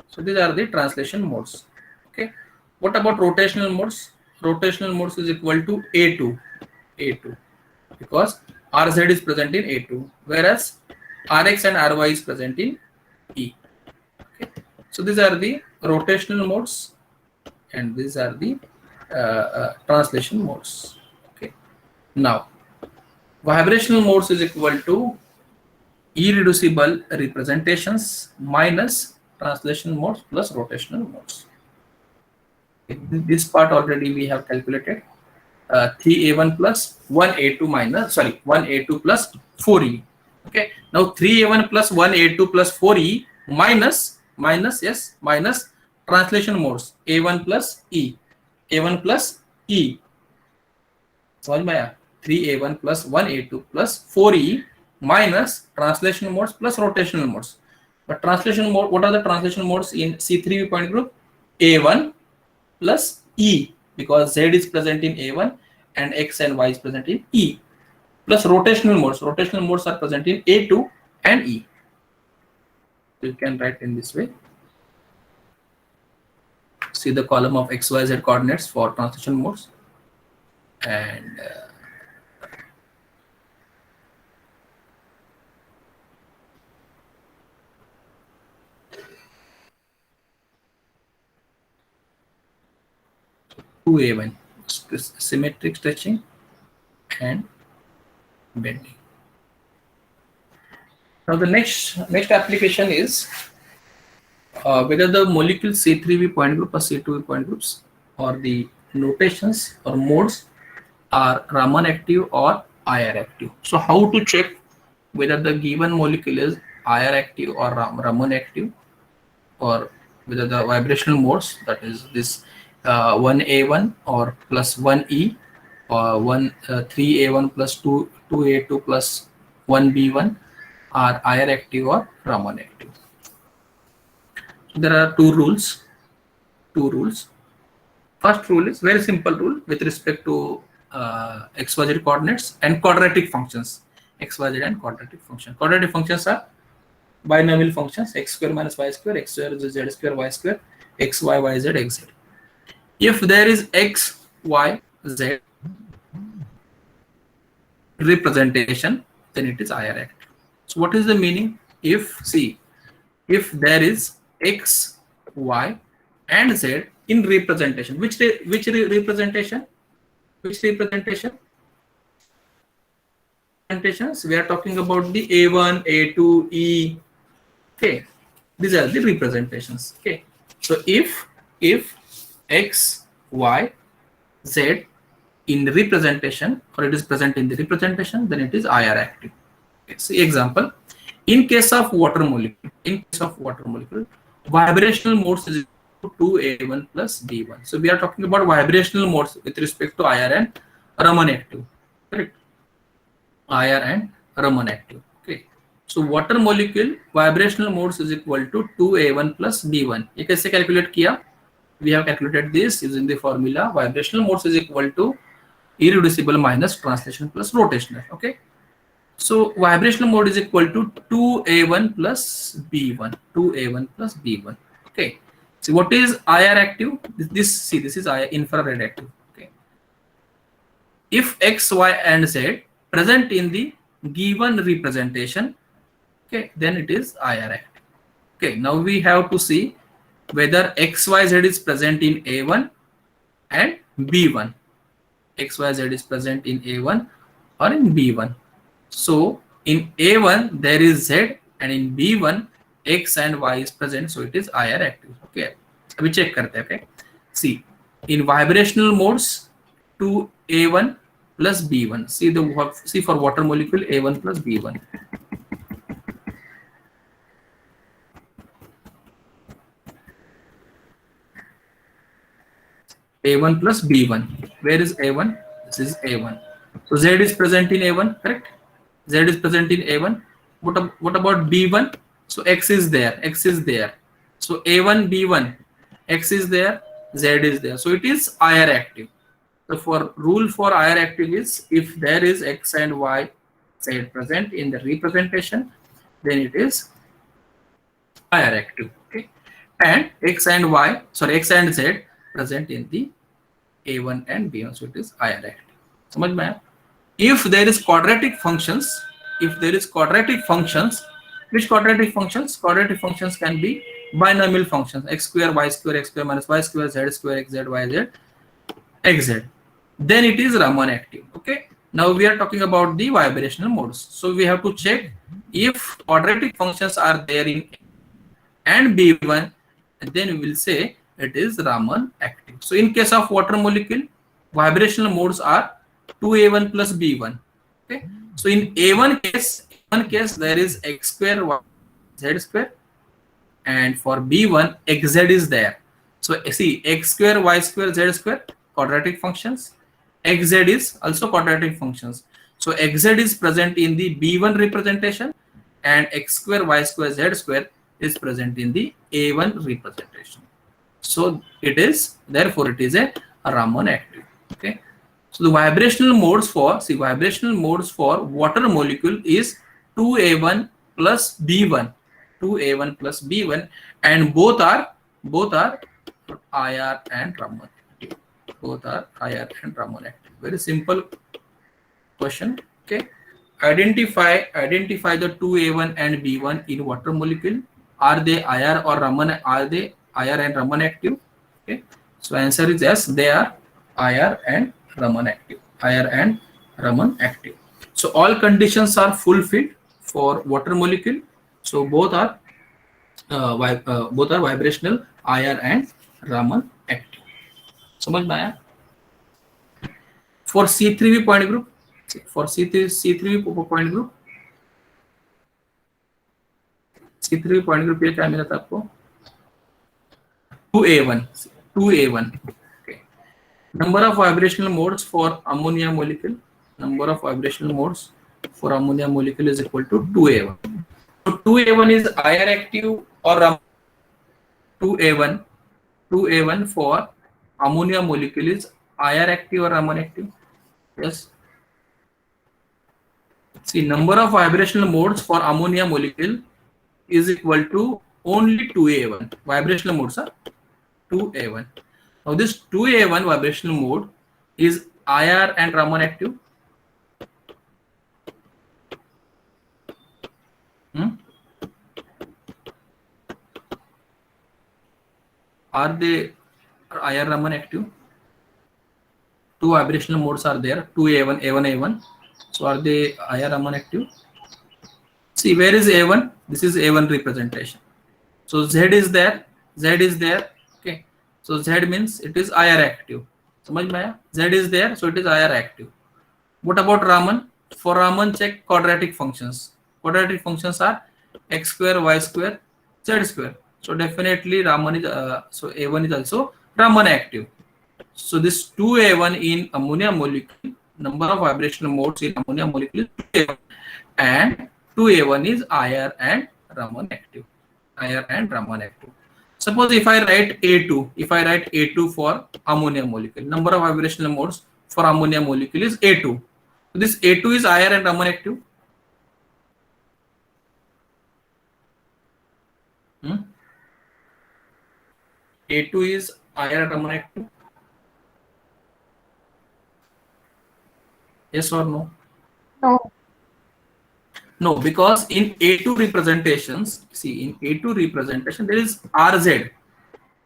So these are the translation modes. Okay. What about rotational modes? Rotational modes is equal to A2 because RZ is present in A2, whereas RX and RY is present in E. Okay. So these are the rotational modes, and these are the translation modes. Okay. Now, vibrational modes is equal to irreducible representations minus translation modes plus rotational modes. This part already we have calculated. 3A1 plus 1A2 minus, sorry, 1A2 plus 4E. Okay. Now 3A1 plus 1A2 plus 4E minus translation modes A1 plus E. A1 plus E. समझ में आया? 3A1 plus 1A2 plus 4E minus translation modes plus rotational modes. But translation mode, what are the translation modes in C3 point group? A1 plus E, because Z is present in A1 and X and Y is present in E, plus rotational modes. Rotational modes are present in A2 and E. You can write in this way. See the column of X, Y, Z coordinates for translation modes, and 2A1 symmetric stretching and bending. Now the next application is whether the molecule C3V point group or C2V point groups or the notations or modes are Raman active or IR active. So how to check whether the given molecule is IR active or Raman active, or whether the vibrational modes, that is this 1A1 or plus 1E or 3A1 plus 2A2 plus 1B1 are IR active or Raman active. There are two rules. First rule is very simple rule with respect to XYZ coordinates and quadratic functions. XYZ and quadratic function. Quadratic functions are binomial functions: x square minus y square, x square is z square, y square, x y y z x z. If there is x y z representation, then it is IR active. So what is the meaning? If there is x, y, and z in representation, which representation? We are talking about the A1, A2, E. Okay, these are the representations. Okay, so if x, y, z in the representation, or it is present in the representation, then it is IR active. Okay, see example. In case of water molecule, vibrational modes is equal to 2A1 plus B1. So we are talking about vibrational modes with respect to IR and Raman active. Correct? IR and Raman active. Okay. So water molecule vibrational modes is equal to 2A1 plus B1. ये कैसे calculate किया? We have calculated this using the formula vibrational modes is equal to irreducible minus translation plus rotational. Okay. So vibrational mode is equal to 2A1 plus B1. 2A1 plus B1. Okay. So what is IR active? This is IR infrared active. Okay. If X, Y, and Z present in the given representation, okay, then it is IR active. Okay. Now we have to see whether X, Y, Z is present in A1 and B1. X, Y, Z is present in A1 or in B1. So In A1 there is Z, and in B1 X and Y is present, so it is IR active. Okay, अभी check करते हैं. Okay, see, in vibrational modes 2A1 plus B1. See for water molecule A1 plus B1. A1 plus B1. Where is A1? This is A1. So Z is present in A1, correct? Z is present in A1. What about B1? So X is there. X is there. So A1, B1, X is there, Z is there. So it is IR active. So for rule for IR active is, if there is X and Y Z present in the representation, then it is IR active. Okay, and X and Z present in the A1 and B1, so it is IR active. समझ में आया? If there is quadratic functions, which quadratic functions? Quadratic functions can be binomial functions, x square minus y square, z square, xz, yz, xz. Then it is Raman active. Okay. Now we are talking about the vibrational modes. So we have to check if quadratic functions are there in and B1, and then we will say it is Raman active. So in case of water molecule, vibrational modes are 2A1 plus B1. Okay. So in A1 case there is x square, y, z square, and for B1 xz is there. So see, x square, y square, z square, quadratic functions. Xz is also quadratic functions. So xz is present in the B1 representation, and x square, y square, z square is present in the A1 representation. So it is, therefore it is a Raman active. Okay. So the vibrational modes for water molecule is 2A1 plus B1, 2A1 plus B1, and both are IR and Raman active. Both are IR and Raman active. Very simple question. Okay. Identify the 2A1 and B1 in water molecule. Are they IR or Raman? Are they IR and Raman active? Okay. So answer is yes, they are IR and Raman active. IR and Raman active. So all conditions are fulfilled for water molecule. So both are vibrational, IR and Raman active. समझ में आया? For C3V point group, C3V point group, C3V point group ये क्या मिला था आपको? 2A1. Okay. Number of vibrational modes for ammonia molecule. Number of vibrational modes for ammonia molecule is equal to 2A1. So 2A1 is IR active or 2A1 for ammonia molecule is IR active or Raman active? Yes. See, number of vibrational modes for ammonia molecule is equal to only 2A1. Vibrational modes are 2A1. Now this 2A1 vibrational mode is IR and Raman active. Are they IR Raman active? Two vibrational modes are there, 2A1, A1. So are they IR Raman active? See, where is A1? This is A1 representation. So Z is there. Okay. So Z means it is IR active. समझ में आया? Z is there, so it is IR active. What about Raman? For Raman, check quadratic functions. Quadratic functions are x square, y square, z square. So definitely Raman is so A1 is also Raman active. So this 2A1 in ammonia molecule, number of vibrational modes in ammonia molecule is 2A1, and 2A1 is IR and Raman active. IR and Raman active. Suppose if I write A2, for ammonia molecule, number of vibrational modes for ammonia molecule is A2. So this A2 is IR and Raman active. A2 is IR and Raman active. Yes or no? No. No, because in A2 representations, see, in A2 representation there is RZ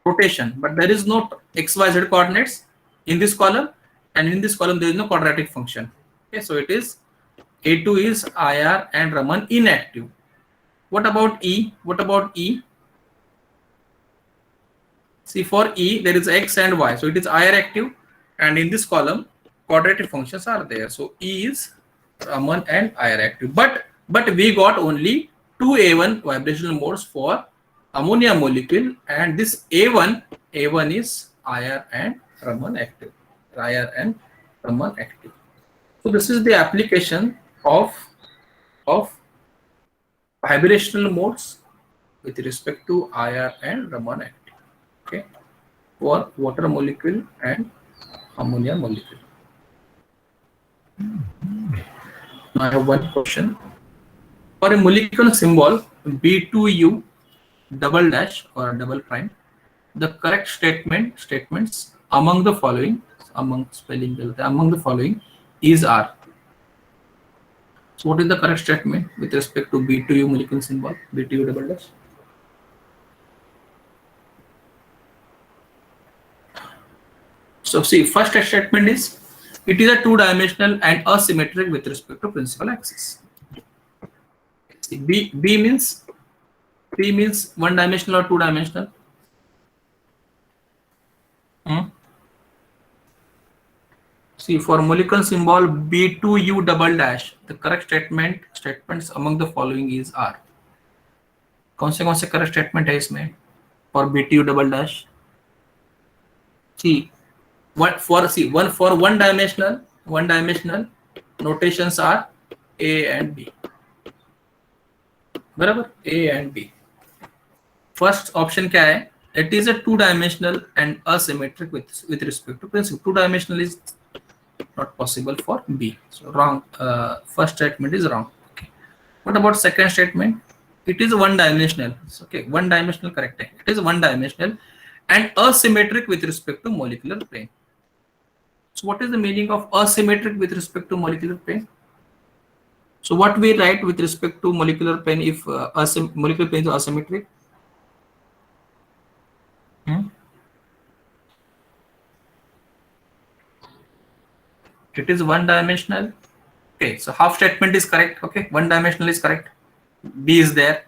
rotation, but there is no XYZ coordinates in this column, and in this column there is no quadratic function. Okay, so it is A2 is IR and Raman inactive. What about E? What about E? See, for E there is X and Y, so it is IR active, and in this column quadratic functions are there. So E is Raman and IR active. But we got only two A1 vibrational modes for ammonia molecule, and this A1 is IR and Raman active. IR and Raman active. So this is the application of vibrational modes with respect to IR and Raman active. Okay, for water molecule and ammonia molecule. Now I have one question. For a molecular symbol B2U double dash or double prime, the correct statements among the following is R. So what is the correct statement with respect to B2U molecular symbol B2U double dash? So see, first statement is it is a two-dimensional and asymmetric with respect to principal axis. See, B means one-dimensional or two-dimensional. See, for molecular symbol B2U double dash, the correct statements among the following is R. कौन से correct statement है इसमें for B2U double dash? See, for one dimensional notations are A and B. बराबर, A and B. First option क्या है? It is a two-dimensional and asymmetric with respect to principal. Two-dimensional is not possible for B. So wrong. First statement is wrong. Okay. What about second statement? It is one-dimensional. Okay, one-dimensional correct. It is one-dimensional and asymmetric with respect to molecular plane. So what is the meaning of asymmetric with respect to molecular plane? So what we write with respect to molecular plane if molecular plane is asymmetric? It is one-dimensional. Okay, so half statement is correct. Okay, one-dimensional is correct. B is there.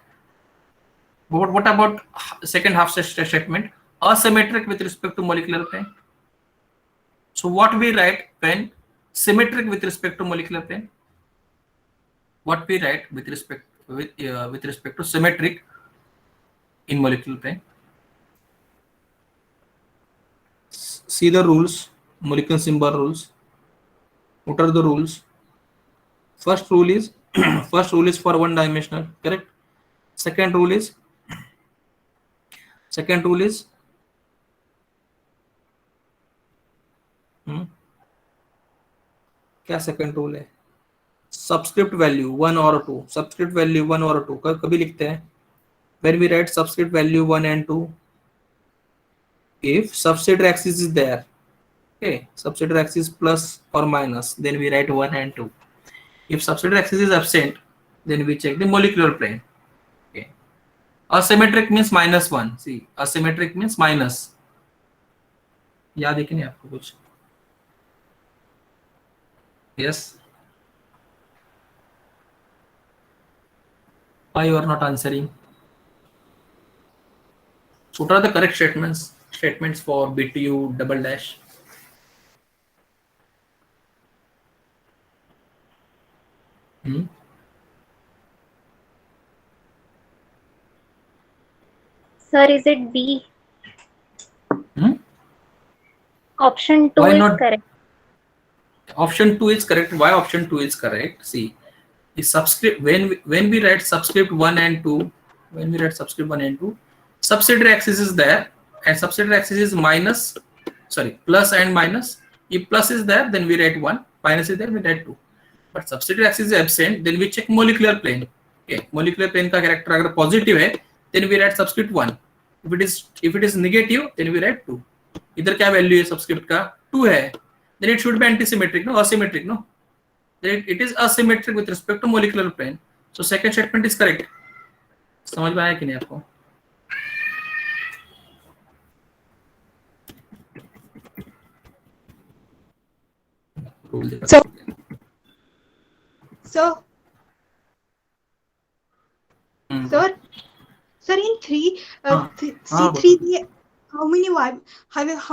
But what about second half statement? Asymmetric with respect to molecular plane. So what we write when symmetric with respect to molecular plane? What we write with respect to symmetric in molecular plane? See the rules, molecular symbol rules. What are the rules? First rule is for one dimensional, correct? Second rule is क्या second rule है? Subscript value 1 और 2, subscript value 1 और 2 कभी लिखते हैं when we write subscript value 1 and 2, if subsidiary axis is there, okay, subsidiary axis plus or minus, then we write 1 and 2. If subsidiary axis is absent, then we check the molecular plane. Okay, asymmetric means -1. See, asymmetric means minus. याद है कि नहीं आपको कुछ? Yes. Why you are not answering? So what are the correct statements for BTU double dash? Sir, is it B? Option 2 Why is not? correct. Option 2 is correct. Why option 2 is correct? See, the subscript when we write subscript 1 and 2, subsidiary axis is there and subsidiary axis is plus and minus. If plus is there, then we write 1. Minus is there, we write 2. But subsidiary axis is absent, then we check molecular plane. Okay, molecular plane का character अगर positive है, then we write subscript 1. If it is negative, then we write 2. इधर क्या value है subscript का? 2 है. Then it should be antisymmetric, no? Asymmetric, no? Then it is asymmetric with respect to molecular plane. So second statement is correct. समझ में आया कि नहीं आपको? Sir, Hmm. sir, sir, in हाँ, C3, how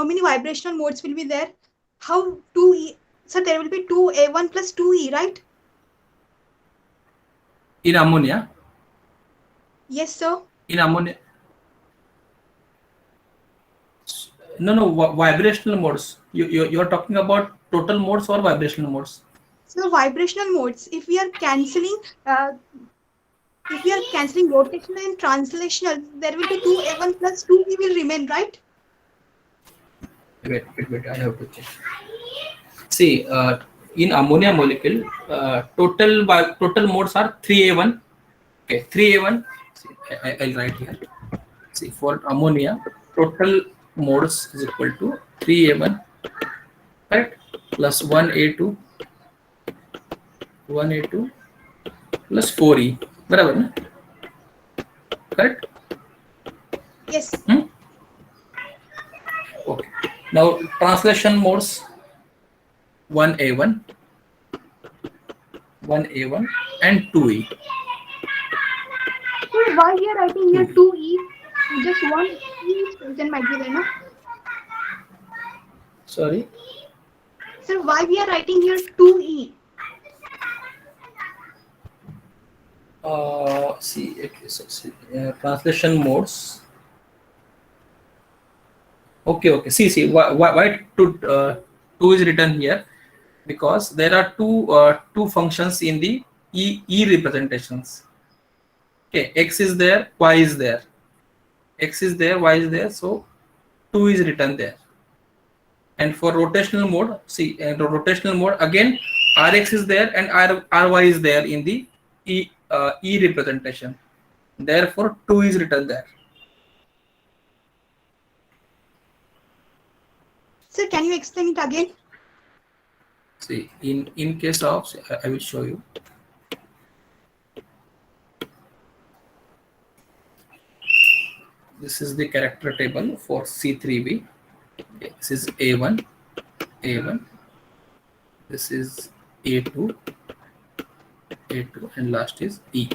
many vibrational modes will be there? How 2E? Sir, there will be 2A1 plus 2E, right? in ammonia, Yes, sir. in ammonia. No, vibrational modes. You're talking about total modes or vibrational modes? So vibrational modes. If we are cancelling rotational and translational, there will be 2A1 plus 2E will remain, right? Wait. I have to check. See, in ammonia molecule, total modes are 3A1. Okay, 3A1. See, I'll write here. See, for ammonia, total modes is equal to 3A1, correct? Plus 1A2 plus 4E. बराबर ना? Correct? Yes. Okay. Now translation modes 1A1 and 2E. So why we are writing here 2E? Just one E is present might be there, no? Sorry. Sir, why we are writing here 2E? See, okay, so see, translation modes. Okay. See. Why two is written here? Because there are two functions in the E representations. Okay, X is there, Y is there. X is there, Y is there, so 2 is written there. And for rotational mode, see, rotational mode again, Rx is there and Ry is there in the E representation. Therefore, 2 is written there. Sir, can you explain it again? See, in case of, I will show you. This is the character table for C3b. Okay, this is A1. This is A2, and last is E.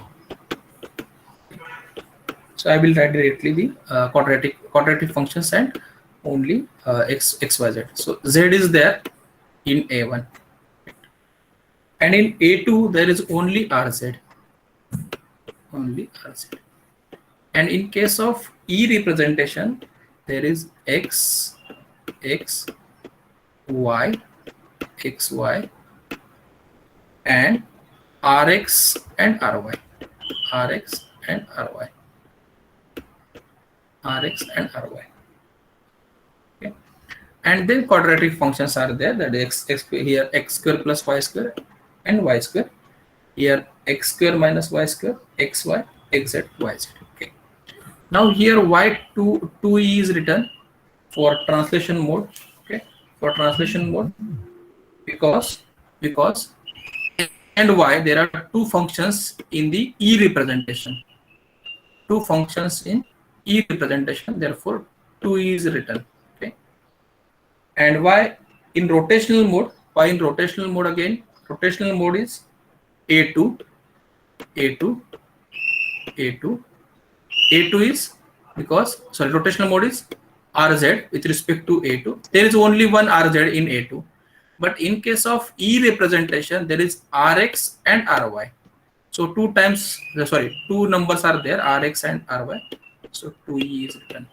So I will write directly the quadratic functions and only x, y, z. So z is there in A1, and in A2 there is only rz. And in case of E representation, there is x, y, and rx and ry. Okay. And then quadratic functions are there, that x here x square plus y square and y square. Here x square minus y square, xy, xz, yz. Okay. Now here y2e is written for translation mode. Okay, for translation mode, because and y there are two functions in the E representation. Therefore 2e is written. Okay. And y in rotational mode, again, rotational mode is A2 is because, sorry, rotational mode is Rz with respect to A2. There is only one Rz in A2. But in case of E representation, there is Rx and Ry. So two numbers are there, Rx and Ry. So 2E is written.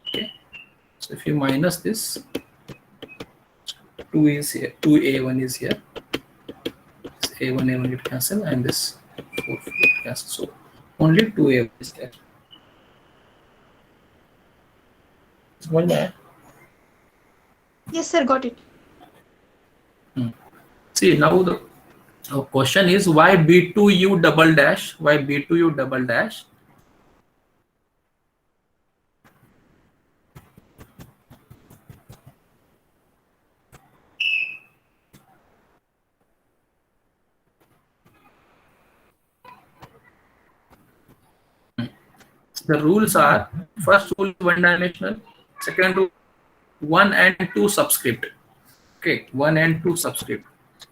Okay. So if you minus this, 2 is here, 2A1 is here. This A1 get cancelled and this 4 get cancelled. So only 2A1 is there. Yes, sir, got it. See, now the question is why B2U double dash? Why B2U double dash? The rules are, first rule is one dimensional, second rule 1 and 2 subscript. Okay, 1 and 2 subscript.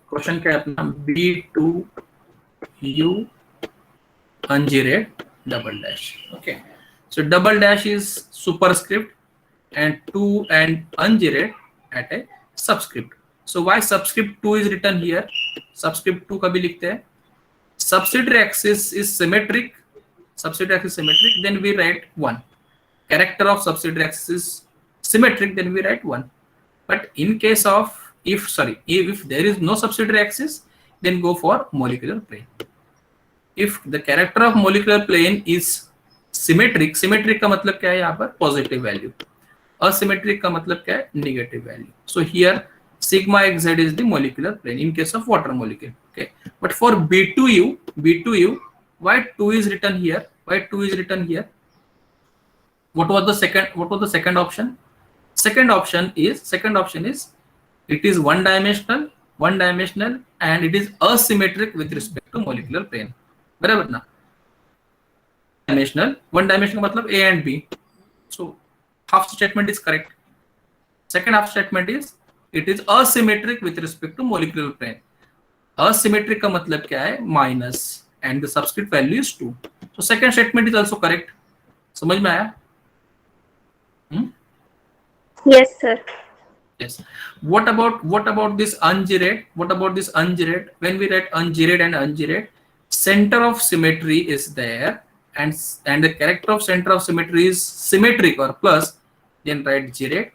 Question क्या है अपना, B2U ungirate double dash. Okay, so double dash is superscript and 2 and ungirate at a subscript. So why subscript 2 is written here? Subscript 2 कभी लिखते हैं? Subsidiary axis is symmetric. Subsidiary axis symmetric, then we write 1. Character of subsidiary axis is symmetric, then we write 1. But in case of if there is no subsidiary axis, then go for molecular plane. If the character of molecular plane is symmetric का मतलब क्या है यहाँ पर? Positive value. Asymmetric का मतलब क्या है? Negative value. So here sigma xz is the molecular plane in case of water molecule. Okay, but for B2U, why 2 is written here? Why 2 is written here? What was the second option? Second option is it is one dimensional and it is asymmetric with respect to molecular plane. बराबर ना? One dimensional मतलब A and B. So half statement is correct. Second half statement is it is asymmetric with respect to molecular plane. Asymmetric का मतलब क्या है? Minus and the subscript value is 2. So second statement is also correct. समझ में आया? Yes, sir. Yes. What about this ungirate? When we write ungirate, center of symmetry is there, and the character of center of symmetry is symmetric or plus, then write girate,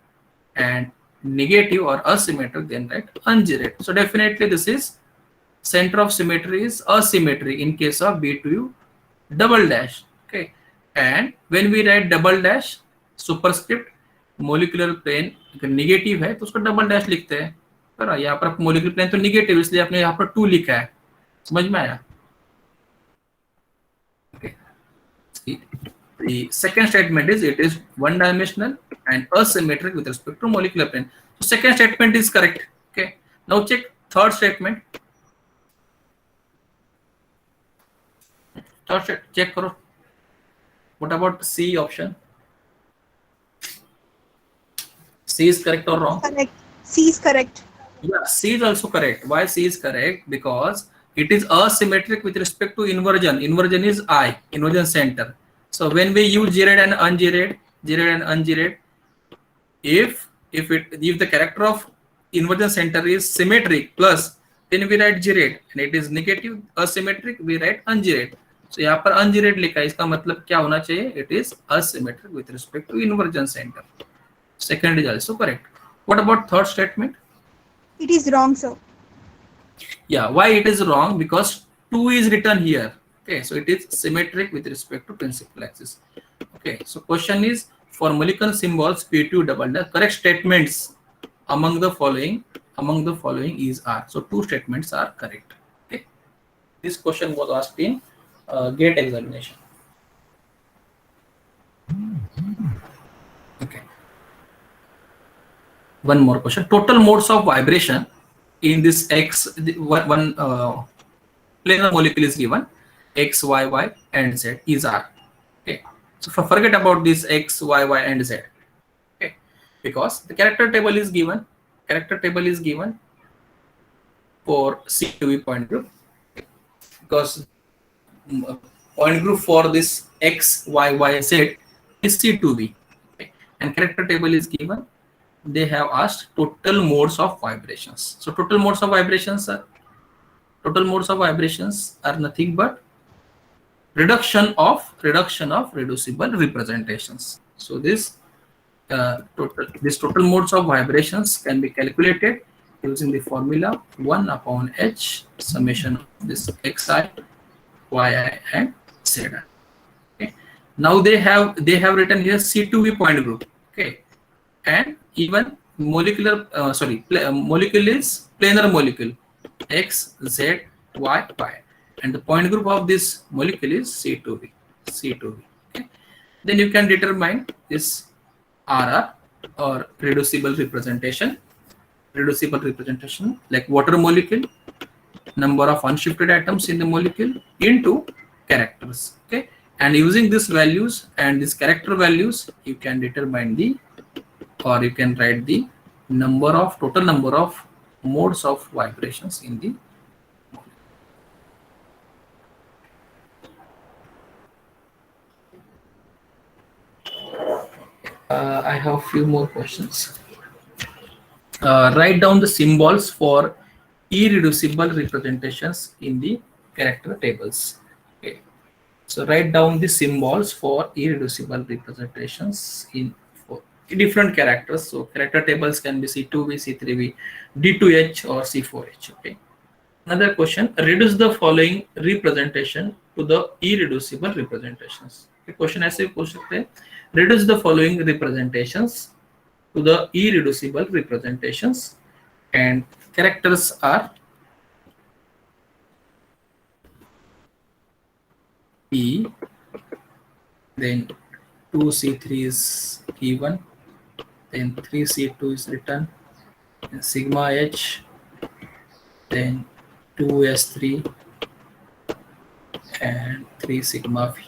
and negative or asymmetric, then write ungirate. So definitely this is center of symmetry is asymmetry in case of B2U double dash. Okay, and when we write double dash superscript, molecular plane अगर negative है तो उसको double dash लिखते हैं, पर यहाँ पर molecular plane तो निगेटिव, इसलिए आपने यहाँ पर 2 लिखा है. समझ में आया? Okay. The second statement is it is one dimensional and asymmetric with respect to molecular plane. So second statement is correct. Okay. Now check third statement. Check करो. What about C option? C is correct or wrong? Correct. C is correct. Yeah, C is also correct. Why C is correct? Because it is asymmetric with respect to inversion. Inversion is I, inversion center. So when we use girate and ungirate, if the character of inversion center is symmetric plus, then we write girate, and it is negative asymmetric, we write ungirate. So यहाँ पर ungirate लिखा है, इसका मतलब क्या होना चाहिए? It is asymmetric with respect to inversion center. Second is also correct. What about third statement? It is wrong, sir. Yeah, why it is wrong? Because 2 is written here. Okay, so it is symmetric with respect to principal axis. Okay, so question is for molecular symbols P2 double dash, correct statements among the following is are. So 2 statements are correct. Okay, this question was asked in GATE examination. Okay. One more question. Total modes of vibration in this one planar molecule is given. X, Y, Y, and Z is R. Okay. So forget about this X, Y, Y, and Z. Okay. Because the character table is given. For C2V point group. Because point group for this X, Y, Y, Z is C2V. Okay. And character table is given. They have asked total modes of vibrations. So total modes of vibrations are nothing but reduction of reducible representations. So this total modes of vibrations can be calculated using the formula 1/h summation of this xi, yi, and z. Okay. Now they have written here C2V point group. Okay. And even molecule is planar molecule X, Z, Y, Y, and the point group of this molecule is C2V. Okay. Then you can determine this RR or reducible representation like water molecule, number of unshifted atoms in the molecule into characters. Okay, and using these values and these character values, you can determine you can write the total number of modes of vibrations in the I have few more questions. Write down the symbols for irreducible representations in the character tables. Okay. So write down the symbols for irreducible representations in for different characters. So character tables can be C2V, C3V, D2H or C4H. Okay. Another question, reduce the following representation to the irreducible representations. Okay, question ऐसे पूछ सकते हैं, reduce the following representations to the irreducible representations, and characters are E, then 2C3 is given, then 3C2 is written, and sigma H, then 2S3 and 3 sigma V,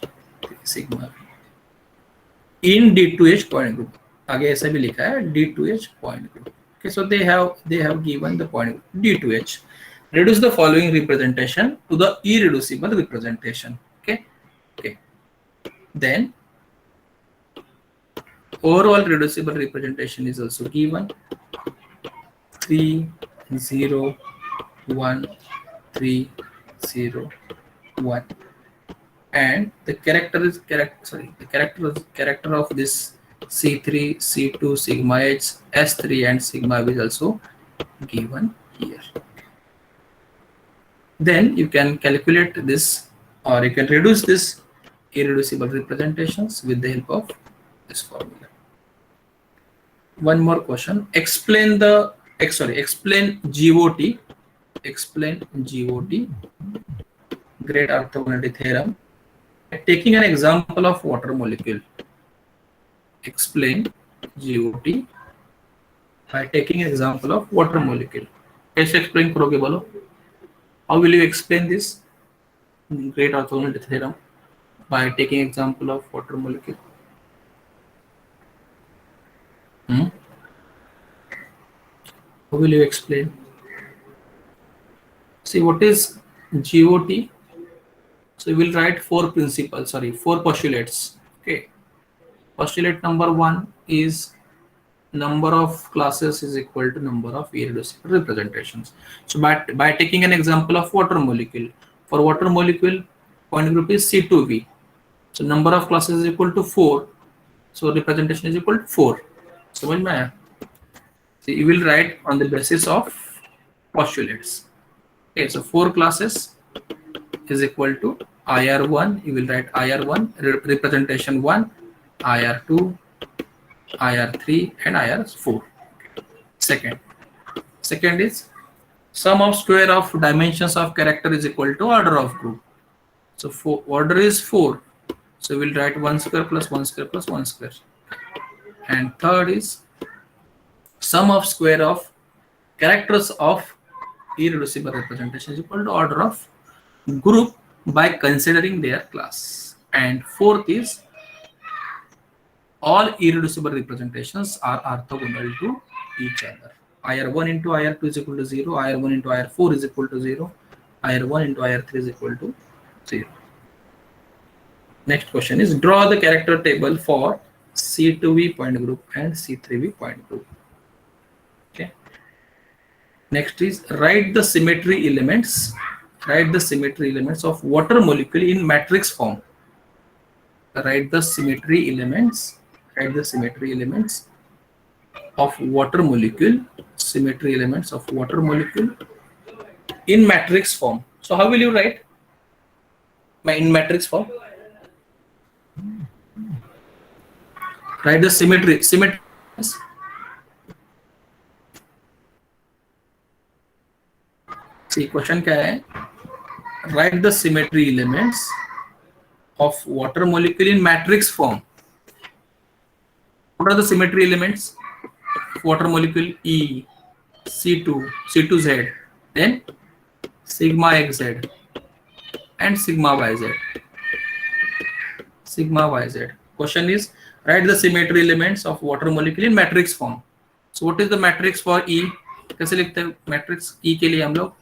3 sigma V. In D2H point group, आगे ऐसा भी लिखा है D2H point group. Okay, so they have given the point group D2H. Reduce the following representation to the irreducible representation. Okay. Then overall reducible representation is also given 3, 0, 1, 3, 0, 1, and the character of this C3, C2, sigma H, S3 and sigma V is also given here. Then you can calculate this, or you can reduce this irreducible representations with the help of this formula. One more question. Explain GOT. Explain GOT, great orthogonality theorem, taking an example of water molecule. Explain GOT by taking an example of water molecule. कैसे explain करोगे बोलो? How will you explain this great orthogonality theorem by taking example of water molecule? How will you explain? See, what is GOT? So we will write four postulates. Okay. Postulate number 1 is number of classes is equal to number of irreducible representations. So by taking an example of water molecule, for water molecule point group is C2V. So number of classes is equal to 4. So representation is equal to 4. समझ में आया? So you will write on the basis of postulates. Okay, so 4 classes is equal to IR1. You will write IR1 representation 1, IR2, IR3 and IR4. Second is sum of square of dimensions of character is equal to order of group. So order is 4. So we will write 1 square plus 1 square plus 1 square. And third is sum of square of characters of irreducible representation is equal to order of group by considering their class. And fourth is all irreducible representations are orthogonal to each other. IR1 into IR2 is equal to 0, IR1 into IR4 is equal to 0, IR1 into IR3 is equal to 0. Next question is draw the character table for C2V point group and C3V point group. Okay. Next is write the symmetry elements. Write the symmetry elements of water molecule in matrix form. Write the symmetry elements. Write the symmetry elements of water molecule. Symmetry elements of water molecule in matrix form. So how will you write in matrix form? Write the symmetry. See, question क्या है? Write the symmetry elements of water molecule in matrix form. What are the symmetry elements? Water molecule E, C2, C2Z, then sigma XZ and sigma YZ. Sigma YZ. Question is write the symmetry elements of water molecule in matrix form. So what is the matrix for E? कैसे लिखते हैं matrix ई के लिए हम लोग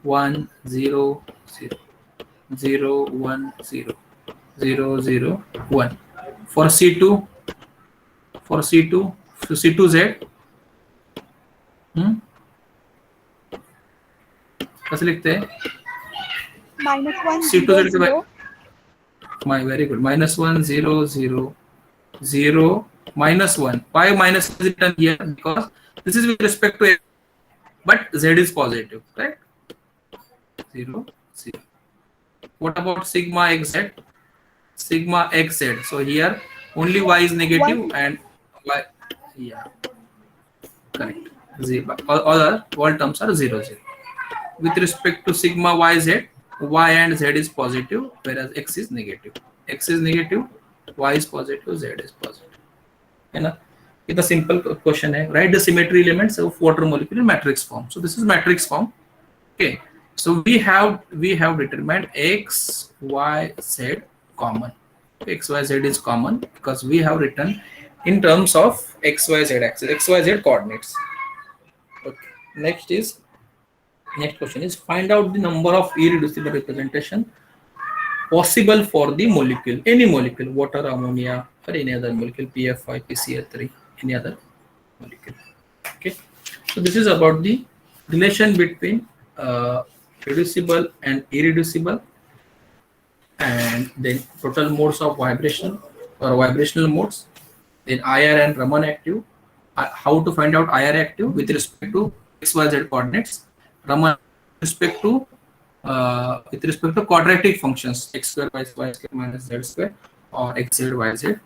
1 0 0 0 1 0 0 0 1 for C2 C2Z कैसे लिखते हैं -1 C2Z 0 0 very good -1 0 0 0 -1. Why minus is written here? Because this is with respect to x, but z is positive, right? 0 0. What about sigma xz? Sigma xz. So here only y is negative and y, yeah, correct. All terms are 0 0. With respect to sigma yz, y and z is positive, whereas x is negative. X is negative, y is positive, z is positive. है ना? It's a simple question है. Write the symmetry elements of water molecule in matrix form. So this is matrix form. Okay. So we have determined x, y, z common. X, y, z is common because we have written in terms of x, y, z axis, x, y, z coordinates. Okay. Next question is find out the number of irreducible representation possible for the molecule, any molecule, water, ammonia, or any other molecule, PF5, PCl3, any other molecule. Okay, so this is about the relation between reducible and irreducible, and then total modes of vibration or vibrational modes, then IR and Raman active, how to find out IR active with respect to XYZ coordinates, Raman with respect to quadratic functions x square y square minus z square or xz yz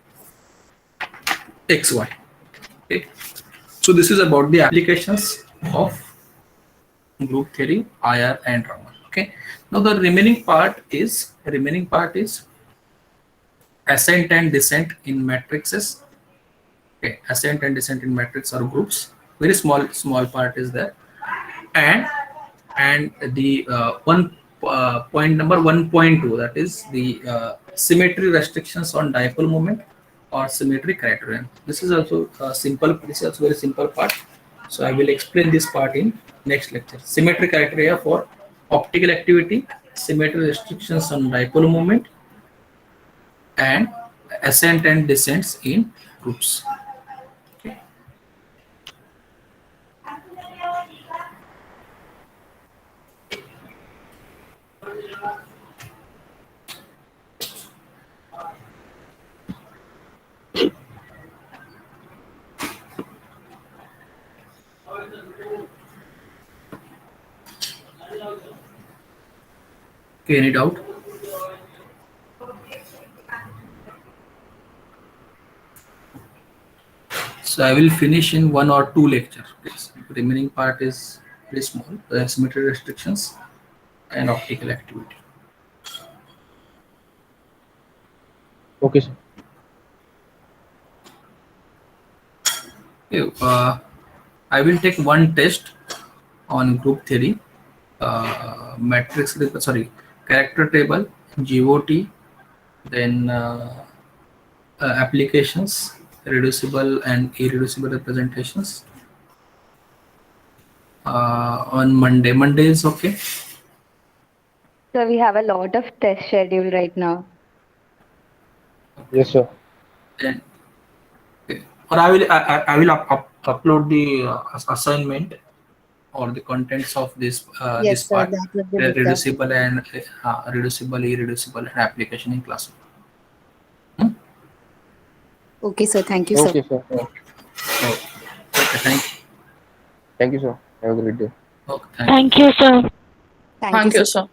xy. Okay, so this is about the applications of group theory, IR and Raman. Okay, now the remaining part is ascent and descent in matrices. Okay, ascent and descent in matrix or groups, very small part is there, and the point number 1.2, that is the symmetry restrictions on dipole moment or symmetry criterion. This is also very simple part, so I will explain this part in next lecture. Symmetry criteria for optical activity, symmetry restrictions on dipole moment, and ascent and descents in groups. Okay, any doubt? So I will finish in 1 or 2 lectures. Yes. The remaining part is very small. The symmetry restrictions and optical activity. Okay, sir. Okay, I will take one test on group theory, character table, GOT, then applications, reducible and irreducible representations on Monday. Monday is okay. So we have a lot of tests scheduled right now. Yes, sir. Then, okay. Or I will upload the assignment or the contents of this Yes, this sir, part, that would be the better. reducible and irreducible, and application in class. Okay, sir. Thank you, sir. Okay, sir. Okay, thank you. Thank you, sir. Have a great day. Okay, Thank you, sir. Thank you, sir. sir.